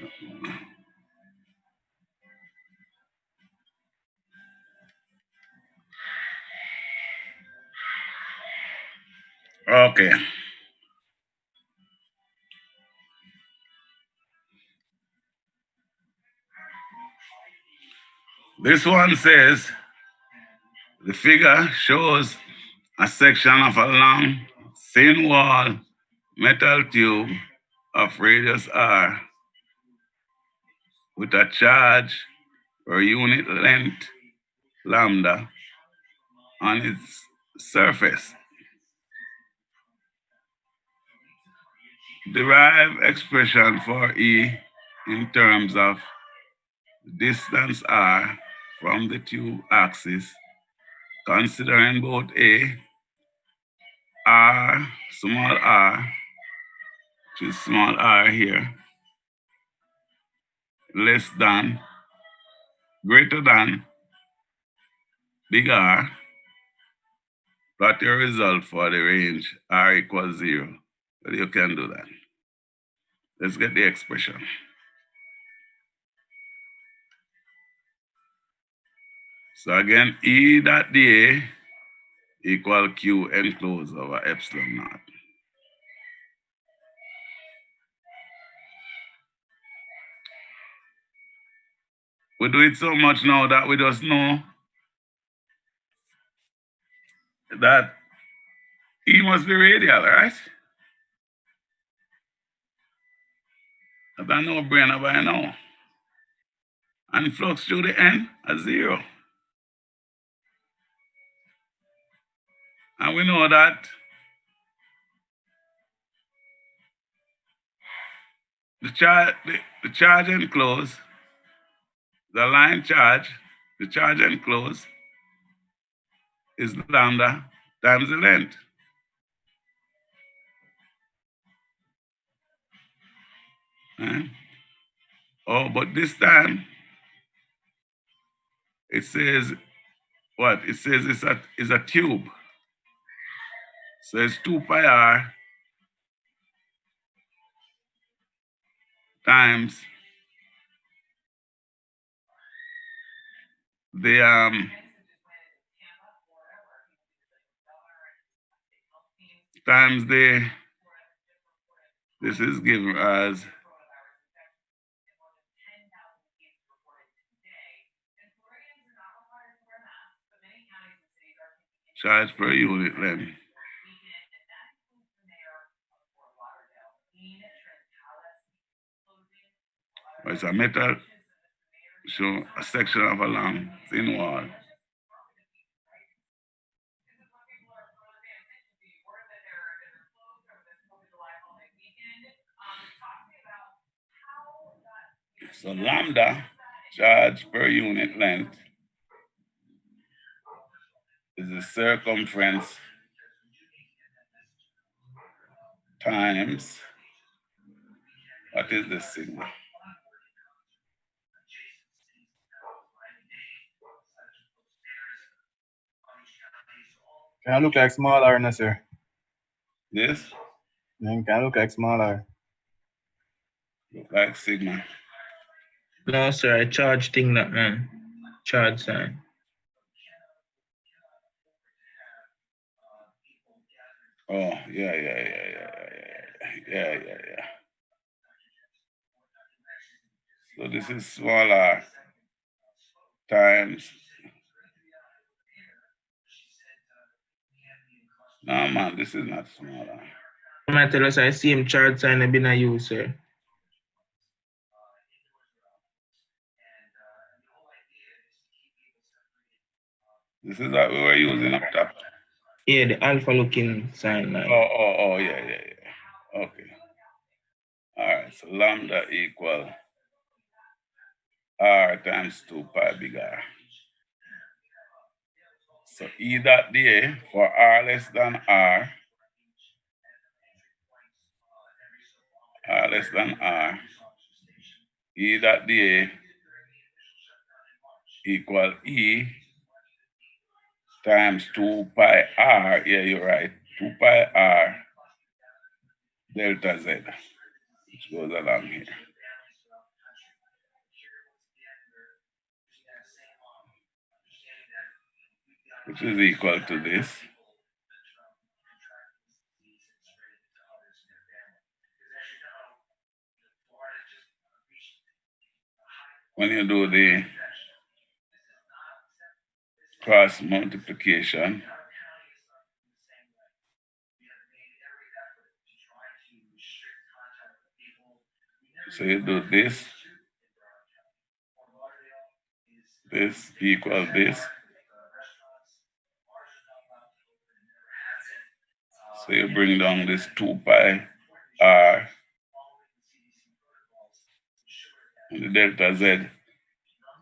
Okay. This one says the figure shows a section of a long, thin wall metal tube of radius r with a charge per unit length lambda on its surface. Derive expression for E in terms of distance r from the tube axis, considering both A, r, small r, which is small r here, less than, greater than, big R. Plot your result for the range r equals 0. Well, you can do that. Let's get the expression. So again, E dot dA equal Q enclosed over epsilon naught. We do it so much now that we just know that E must be radial, right? That's a no-brainer by now. And flux through the N is 0. And we know that the charge enclosed, the line charge, the charge enclosed is lambda times the length. Oh, but this time it says what? It says it's a tube. So it's 2 pi r times the this is given as charge per unit length. It's a metal, so a section of a long, thin wall. So lambda, charge per unit length, is the circumference times, what is the sigma? Can I look like small R, no, sir? This Can I look like small R? look like sigma. No, sir, I charge thing that, man. Charge sign. Oh, yeah. So this is small r times. No, man, this is not small r. I might tell us I see him charge sign I've been a use, sir. This is what we were using up top. Yeah, the alpha looking sign line. Yeah. Okay. All right, so lambda equal R times 2 pi big R. So E dot dA for R less than R, less than R, E dot dA equal E times 2 pi R, yeah, you're right, 2 pi R delta Z, which goes along here. Which is equal to this. When you do the cross multiplication, so you do this equal this. So you bring down this 2 pi R and the delta Z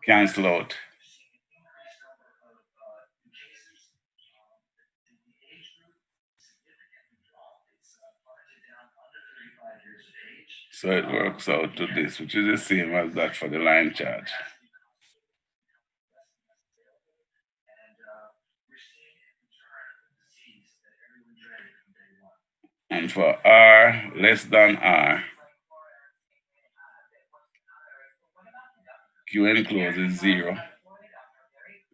cancel out. So it works out to this, which is the same as that for the line charge. And for R less than R, Q enclosed is 0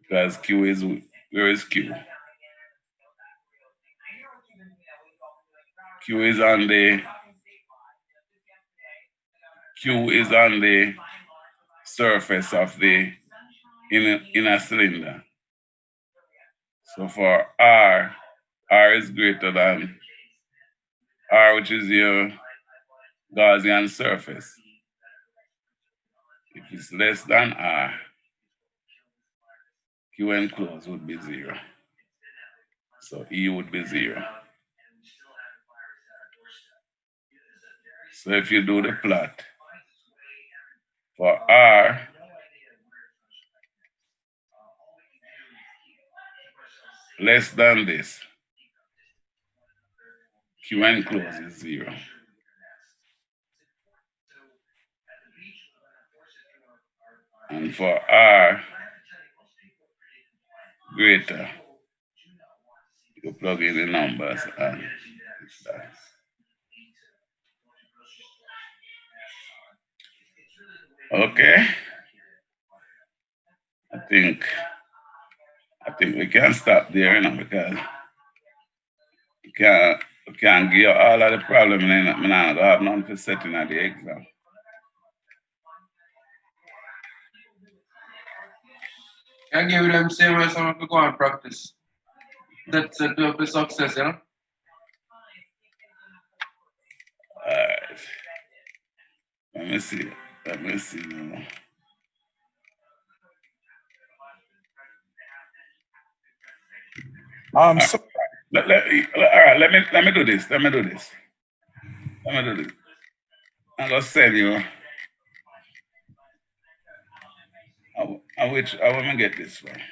because Q is, where is Q? Q is on the surface of the inner cylinder. So for R is greater than R, which is your Gaussian surface. If it's less than R, Q enclosed would be 0. So E would be 0. So if you do the plot for R, less than this, Q enclosed is 0. And for R greater, you plug in the numbers and it's that. Okay. I think we can stop there, because we can't give all of the problem and I don't have none for setting at the exam. I give them same way someone to go and practice. That's the success, you know? All right. Let me see now. So all right, let me do this. I'm gonna send you. I want to get this one.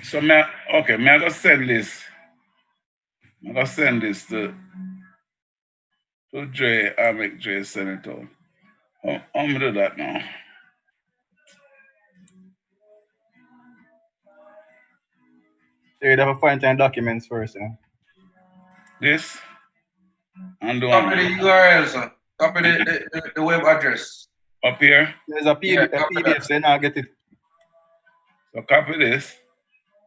So may I go send this. I'm gonna send this to Dre. I'll make Dre send it to. I'm gonna do that now. You'd have to find time documents first, you know. This and the Copy the URL, sir. Copy the web address. up here. There's a PDF, so I'll get it. So copy this.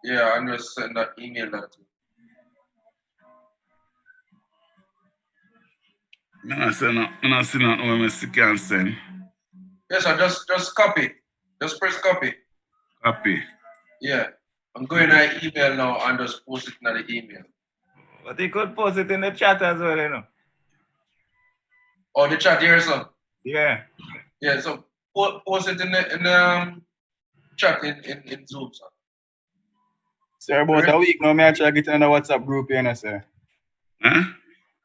Yeah, and just send that email that to. I'm not seeing that OMS can send. Yes, sir. Just copy. Just press copy. Copy. Yeah. I'm going to email now and just post it in the email. But you could post it in the chat as well, you know. Oh, the chat here, son. Yeah. Yeah, so post it in the chat in Zoom, son. Sir, about a week now, I try to get in the WhatsApp group here, sir. Huh?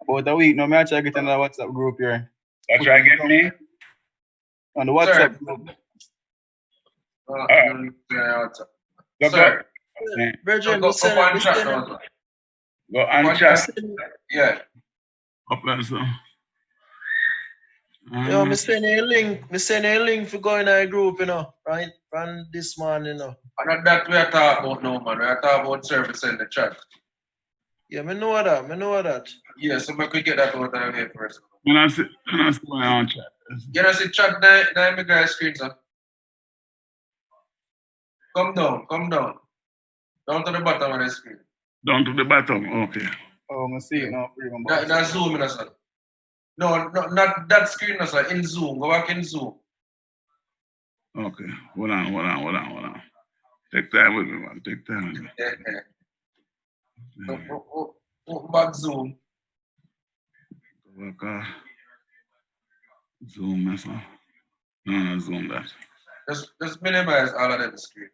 About a week now, I try to get in the WhatsApp group here. I try to get me? On the WhatsApp group. Sir, Brethren, go we send on we chat send now, sir. Go on chat. Yeah. Up there, so. yo, me send you a link. Me send you a link for going to a group, you know, right? From this morning, you know. And that we are talking about now, man. We are talking about service in the chat. Yeah, me know that. Me know that. Yeah, so we could get that out of the way first. When I see my own chat. You know, see chat there, my guy's screen, sir. Come down. Down to the bottom of the screen. Down to the bottom, okay. Oh, I see it now. That's Zoom, sir. No, not that screen, sir. In Zoom. Go back in Zoom. Okay. Hold on. Take time with me, man. Take time with me. Yeah. Open back Zoom. Okay. Zoom, that's all. No, zoom that. Just minimize all of them screen.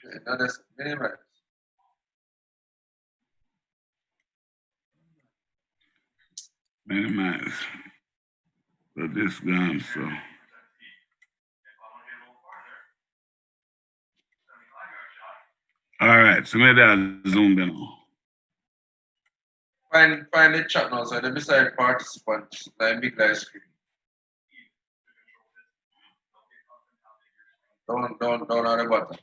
Yeah, just minimize. Minimize. So this gone, so. All right, so maybe I'll zoom in. Find the chat now, so the beside participants, like big live screen. Down at the bottom.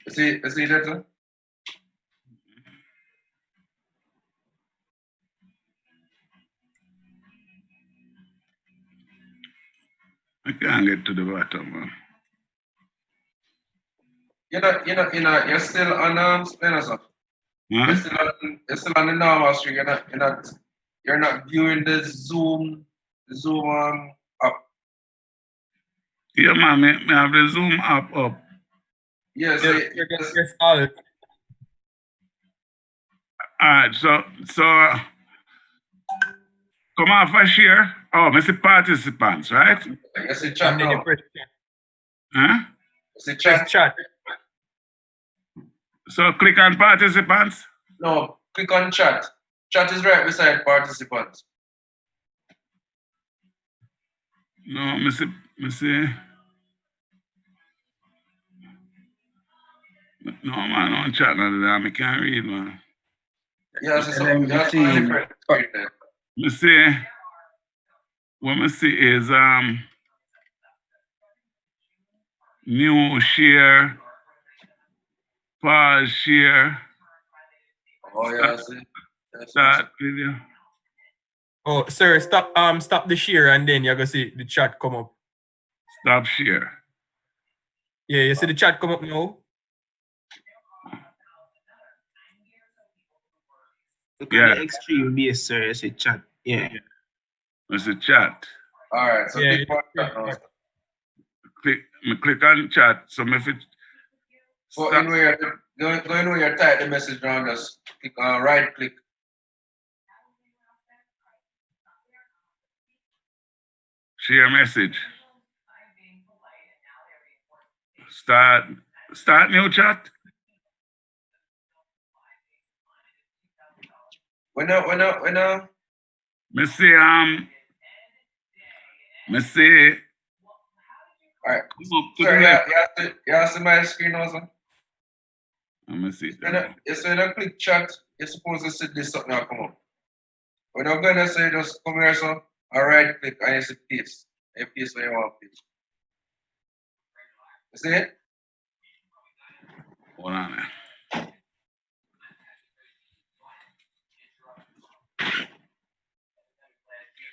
You see that, sir? I can't get to the bottom, man. You're still on Spinner, sir. Huh? You're still on the normal screen. You're not viewing the Zoom app. Yeah, man, me have the Zoom app up. Yes, Yes, all. All right, so come off a share. Oh, Mr. Participants, right? Yes, the chat And then you now. press chat. Huh? Yes, the Press chat. So click on participants. No, click on chat. Chat is right beside participants. No, Mr. No, man, on chat now that I can't read, man. Yes, it's something. That's different. Me see, what me see is new share, pause share. Oh yeah, I see. Start video. Oh, sir, stop the share and then you're gonna see the chat come up. Stop share. Yeah, you see the chat come up now? Look at the extreme base, sir. It's a chat. Yeah. It's a chat. All right, so Yeah, click on chat now. Click on chat. So if it Go in where you type the message down, just click right click. share message. Start new chat. When Me see all right. Sir, you see my screen also? Let me see. You say you click chat, you're supposed to see this something now come up. When I'm gonna say just come here, so I right click and you see paste. You paste where you want to paste. You see it? Hold on.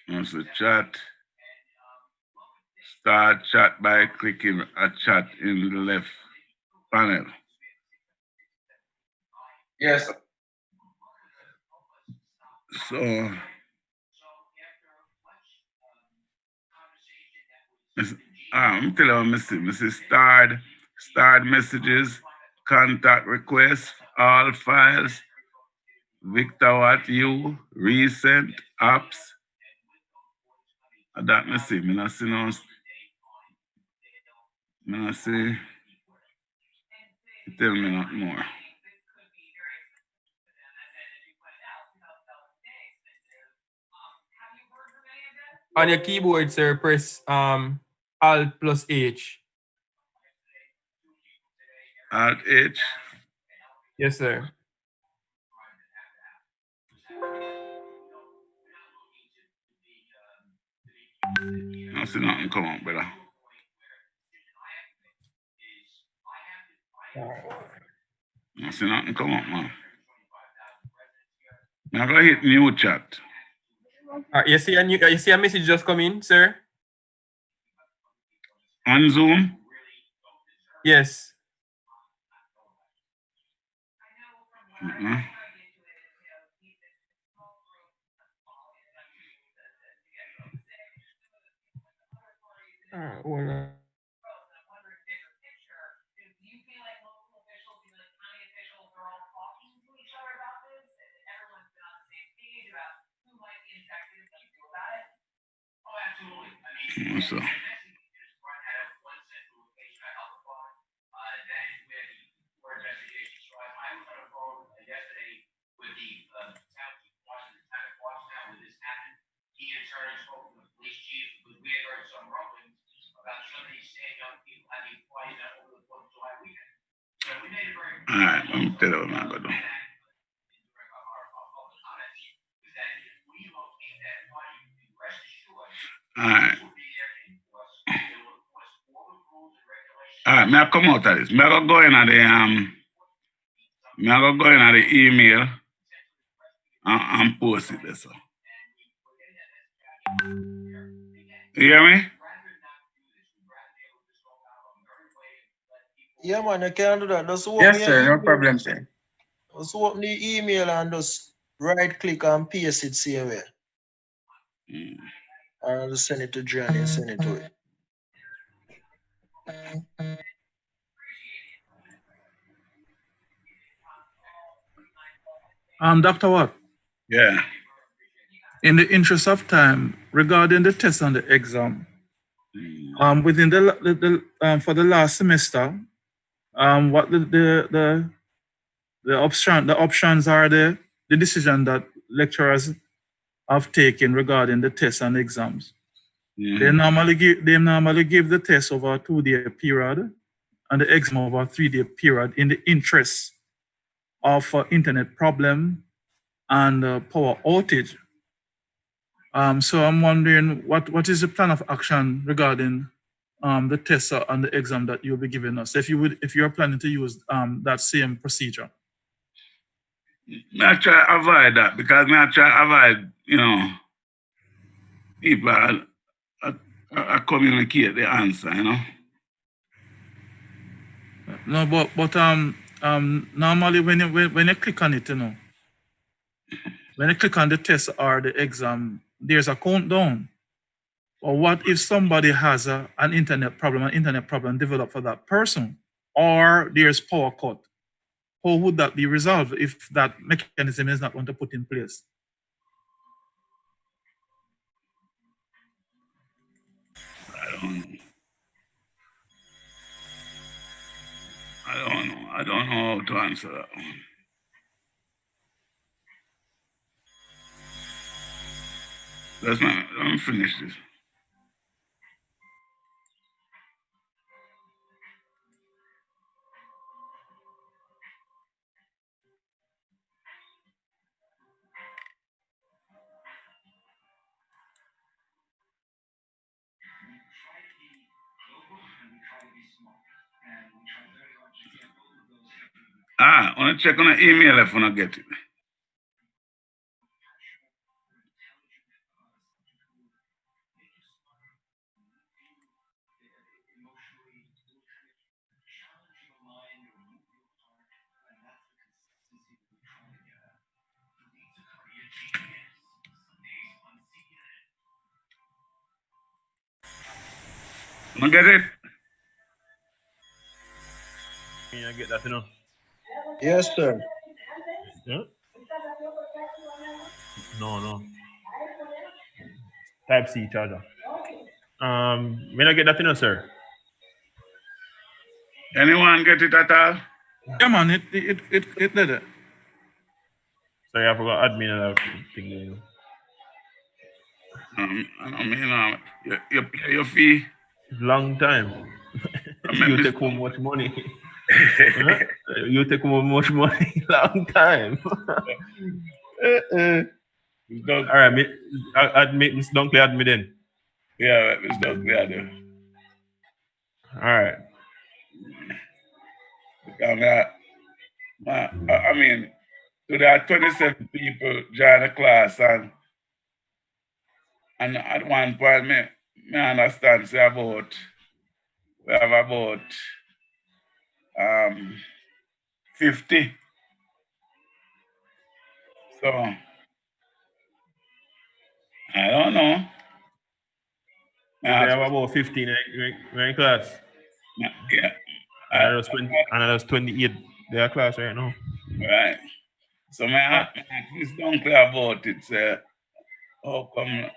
That's the chat. Start chat by clicking a chat in the left panel. Yes, sir. So, I'm telling you, Mrs. Starred messages, contact requests, all files, Victor what you, recent apps. That me see, me not see no, me not see, tell me not more. On your keyboard, sir, press Alt plus H. Alt H. Yes, sir. I see nothing come up, brother. I see nothing come up, man. I'm gonna hit new chat. You see a message just come in, sir? On Zoom? Yes. Mm-mm. Hold on. What's up? He in turn spoke to the police chief because we had heard some rumblings about some of these same young people having parties over the 4th of July weekend. So we made it very All right, let me tell you what I'm gonna do. All right. All right, may I come out of this? May I go in at the email and post it there, so. You hear me? Yeah, man, you can do that. Just open Yes, your sir. No email. problem, sir. Just open the email and just right click and paste it same way. And I'll just send it to Johnny and send it to it. Dr. Watt, Yeah. in the interest of time, regarding the test and the exam, within for the last semester, what the options are the decision that lecturers have taken regarding the tests and exams. They normally give the test over a 2-day period and the exam over a 3-day period in the interest of internet problem and power outage. So I'm wondering what is the plan of action regarding the test and the exam that you'll be giving us if you're planning to use that same procedure. I try to avoid that because I try to avoid, people communicate the answer, No, but normally when you click on it, when you click on the test or the exam, there's a countdown. Or what if somebody has an internet problem developed for that person, or there's power cut? How would that be resolved if that mechanism is not going to put in place? I don't know how to answer that one. Let me finish this. I want to check on the email if I don't get it. You get it? I get that, you know. Yes, sir. Yeah? No. Type C charger. When I get that, you know, sir. Anyone get it at all? Yeah, man, it did it. Sorry, I forgot admin and that thing. You know. I mean, you pay your fee. Long time. I You mean, take home much money. Huh? You take home much money. Long time. All right, admit Miss Dunkley, admit then. Yeah, Miss Dunkley, I do. All right. I mean, so there are 27 people join the class, and at one point, me understand, say we have about 50. So, I don't know. So they have about 15 in class. Yeah. And there's 28 their class right now. Right. So may I ask Miss Dunkley about it, say, how come it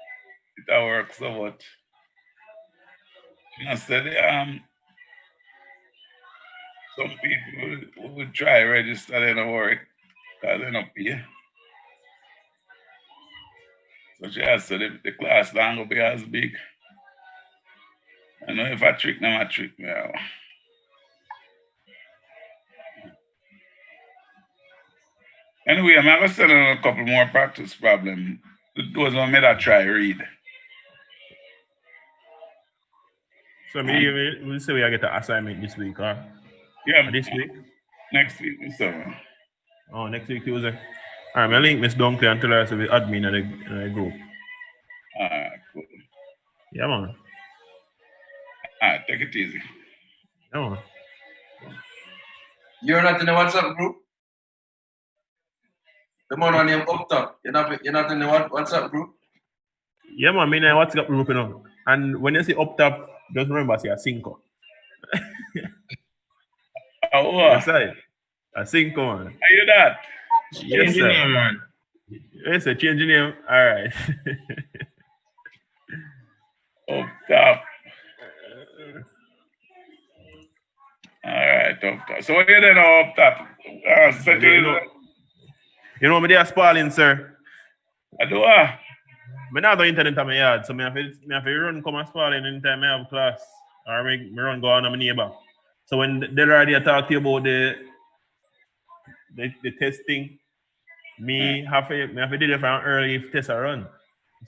works so what? I said, some people will try register, they don't work, because they don't pay. So she has said the class not going to be as big. I know if I trick them, I trick me out. Anyway, I'm going to send them a couple more practice problems. Those one made I try read. So we say we get an assignment this week, huh? Yeah. This week? Next week, so. Oh, next week Tuesday. All right, I link Miss Dunkley and tell her to be admin in the group. All right, cool. Yeah, man. All right, take it easy. Yeah, man. You're not in the WhatsApp group? The man on name up top. You're not in the WhatsApp group? Yeah, man, I'm in a WhatsApp group, you know. And when you see up top, just remember, say a Cinco. Oh, yes, sir. A Cinco, man. Are you that? Yes, sir. Name, man. Yes, sir. Change your name. All right. Up top. All right, up top. So what you doing up top? You know me there spalling, sir. I do. Me not do internet on my yard, so me have to run come and spalling anytime I have class. Or me run go on my neighbor. So when they already talk to you about the testing, me have to do it from early if tests are run.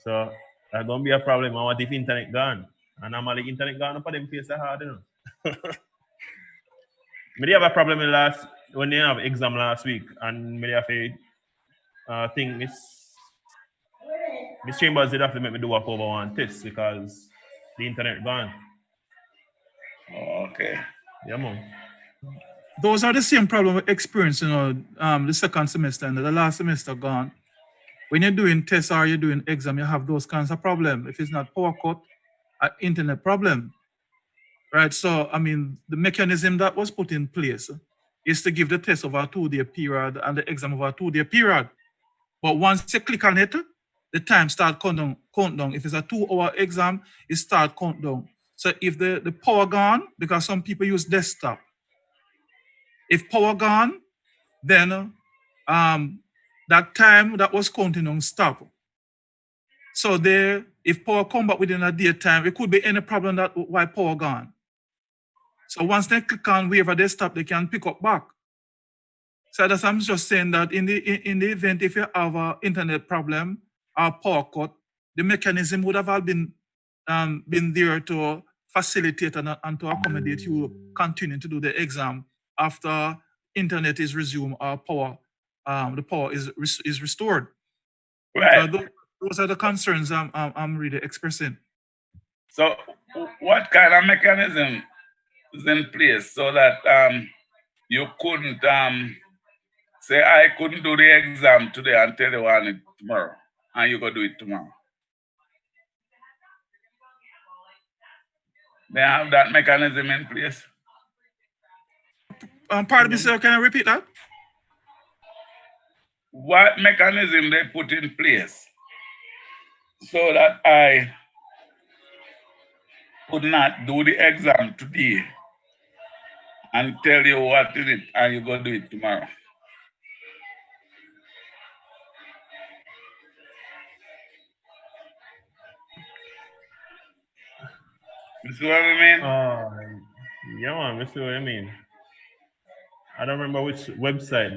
So that's gonna be a problem. And what if internet gone? And normally internet gone up at them face hard, you know. Me have a problem when they have exam last week, and me have a think Miss Chambers did have to make me do a over one test because the internet gone. Oh, okay. Yeah, man. Those are the same problem we experience, you know, the second semester and the last semester gone. When you're doing tests or you're doing exam, you have those kinds of problem. If it's not power cut, internet problem, right? So, I mean, the mechanism that was put in place is to give the test over a 2-day period and the exam over a 2-day period. But once you click on it, the time start countdown. If it's a 2-hour exam, it start countdown. So if the power gone, because some people use desktop, if power gone, then that time that was counting on stop. So if power come back within a day time, it could be any problem that why power gone. So once they click on wherever they stop, they can pick up back. So that's I'm just saying that in the event if you have an internet problem or power cut, the mechanism would have all been there to facilitate and to accommodate you continuing to do the exam after internet is resumed or power the power is restored. Right. So those are the concerns I'm really expressing. So what kind of mechanism is in place so that you couldn't say I couldn't do the exam today and tell you want it tomorrow, and you go do it tomorrow? They have that mechanism in place. Pardon me, sir. Can I repeat that? What mechanism they put in place so that I could not do the exam today and tell you what is it and you go do it tomorrow? You see what I mean? Yeah, man, I see what I mean. I don't remember which website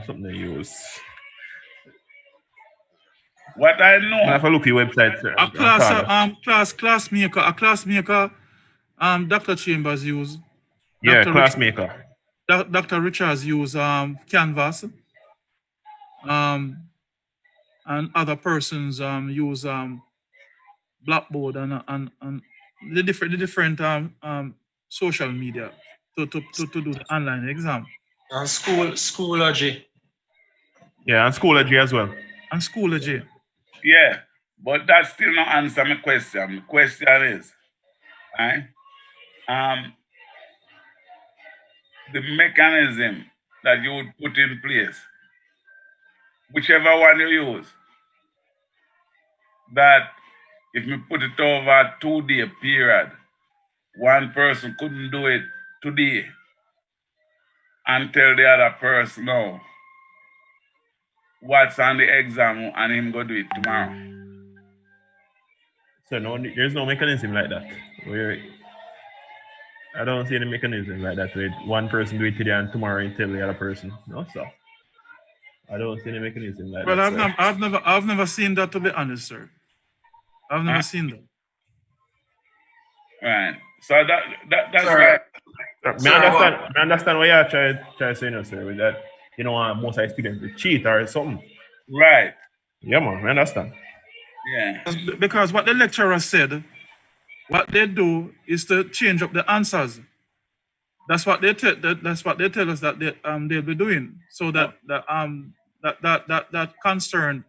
something they use. What I know. I have a look at your website, sir. A classmaker, Dr. Chambers use. Yeah, Dr. classmaker. Dr. Richards use Canvas. And other persons use Blackboard and the different social media to do the online exam. And Schoology. Yeah, and Schoology as well. And Schoology. Yeah, but that still not answer my question. The question is, right? The mechanism that you would put in place, whichever one you use, that if you put it over a 2-day period, one person couldn't do it today and tell the other person, no, what's on the exam and him go do it tomorrow. So no, there's no mechanism like that. I don't see any mechanism like that where one person do it today and tomorrow you tell the other person. No, sir. I don't see any mechanism like well, that. I've never seen that, to be honest, sir. I've never seen that. Right. So that's Sorry. I understand what you're trying to say, sir, with that. You know, most of the students will cheat or something. Right. Yeah, man, I understand. Yeah. Because what the lecturer said, what they do is to change up the answers. That's what they tell us that they'll be doing, so that that concern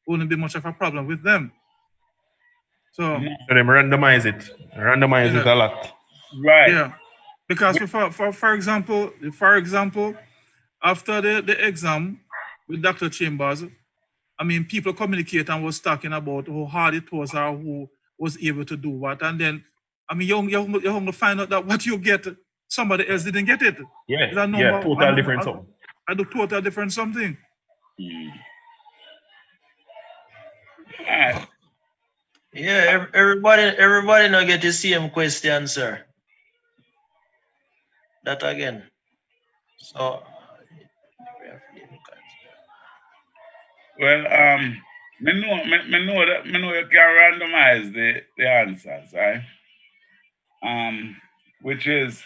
wouldn't be much of a problem with them. So them randomize it a lot. Right. Yeah, because for example, after the exam with Dr. Chambers, I mean, people communicate and was talking about how hard it was or who was able to do what, and then I mean, you're going to find out that what you get, somebody else didn't get it. Yeah, total different something. I do total different something. Yeah, everybody now get the same question, sir. That again. So well, me know you can randomize the answers, right? Which is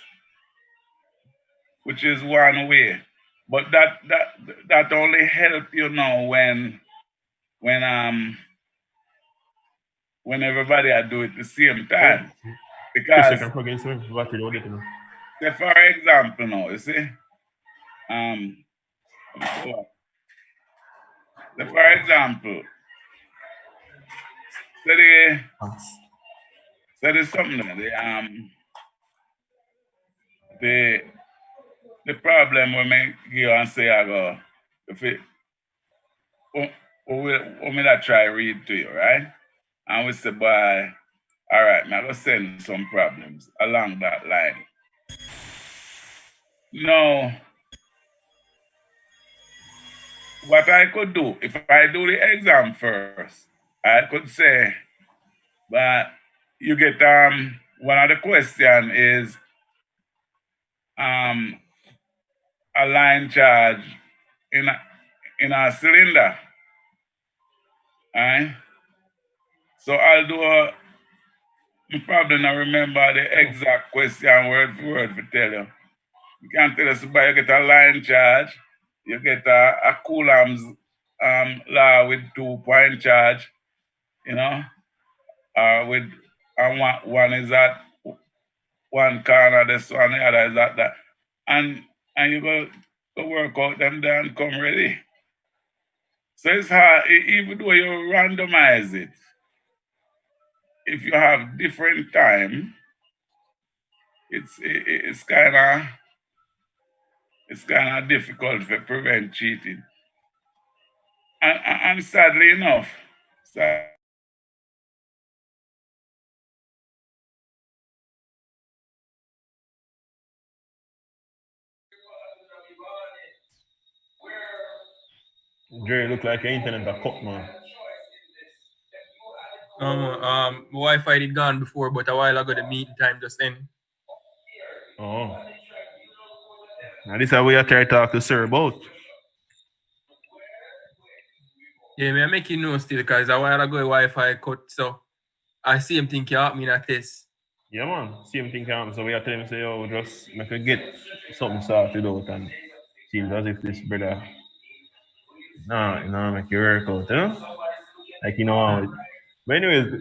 one way, but that only help you know when everybody do it at the same time. Because say for example now, you see, for example, say there's something the problem we make you and say I go if it we that try read to you, right? And we say, boy, all right, now let's send some problems along that line. No, what I could do, if I do the exam first, I could say, but you get one of the question is a line charge in a cylinder. Alright? So I'll do I probably not remember the exact question word for word to tell you. You can tell us about you get a line charge, you get a Coulomb's law with 2-point charge, you know, with one is at one corner, this one, the other is at that. And you go work out them there and come ready. So it's hard, even though you randomize it, if you have different time, it's kind of difficult to prevent cheating. And sadly enough, Jerry look like your internet a cut, man. Wi-Fi did gone before, but a while ago the meeting time just end. Oh. Now this is how we are trying to talk to Sir about. Yeah, me I make you know still because a while ago the Wi-Fi cut, so I see him think you help me in a test. Yeah, man. Same thing can happen. So we are telling him, say, yo, just make a get something sorted out and seems as if this brother, make it work out, you know? Like, you know, how but anyways,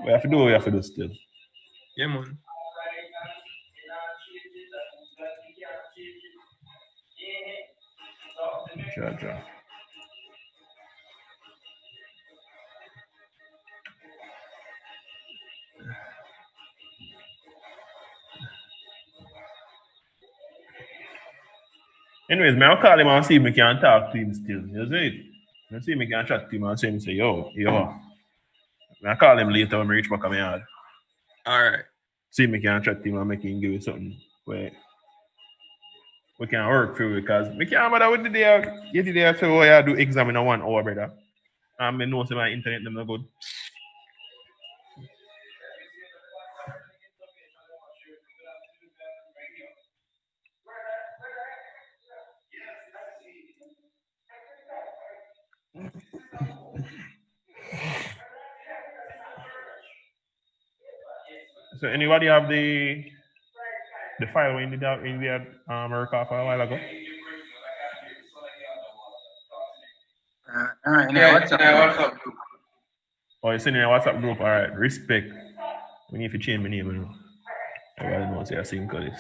we have to do what we have to do still. Yeah, man. Sure. Anyways, man, I'll call him and see if we can talk to him still. You see it? You see if we can chat to him and say, yo. I call him later when I reach back at my yard. All right. See if we can chat to him and make him give you something where we can work through because we can't bother with the day. Yesterday I said, oh, I do exam in 1 hour, brother. And I know my internet them not good. So anybody have the file when we had work off a while ago? What's up? Oh, it's in a WhatsApp group. All right, respect. We need to change my name. I gotta know. Say I sing this.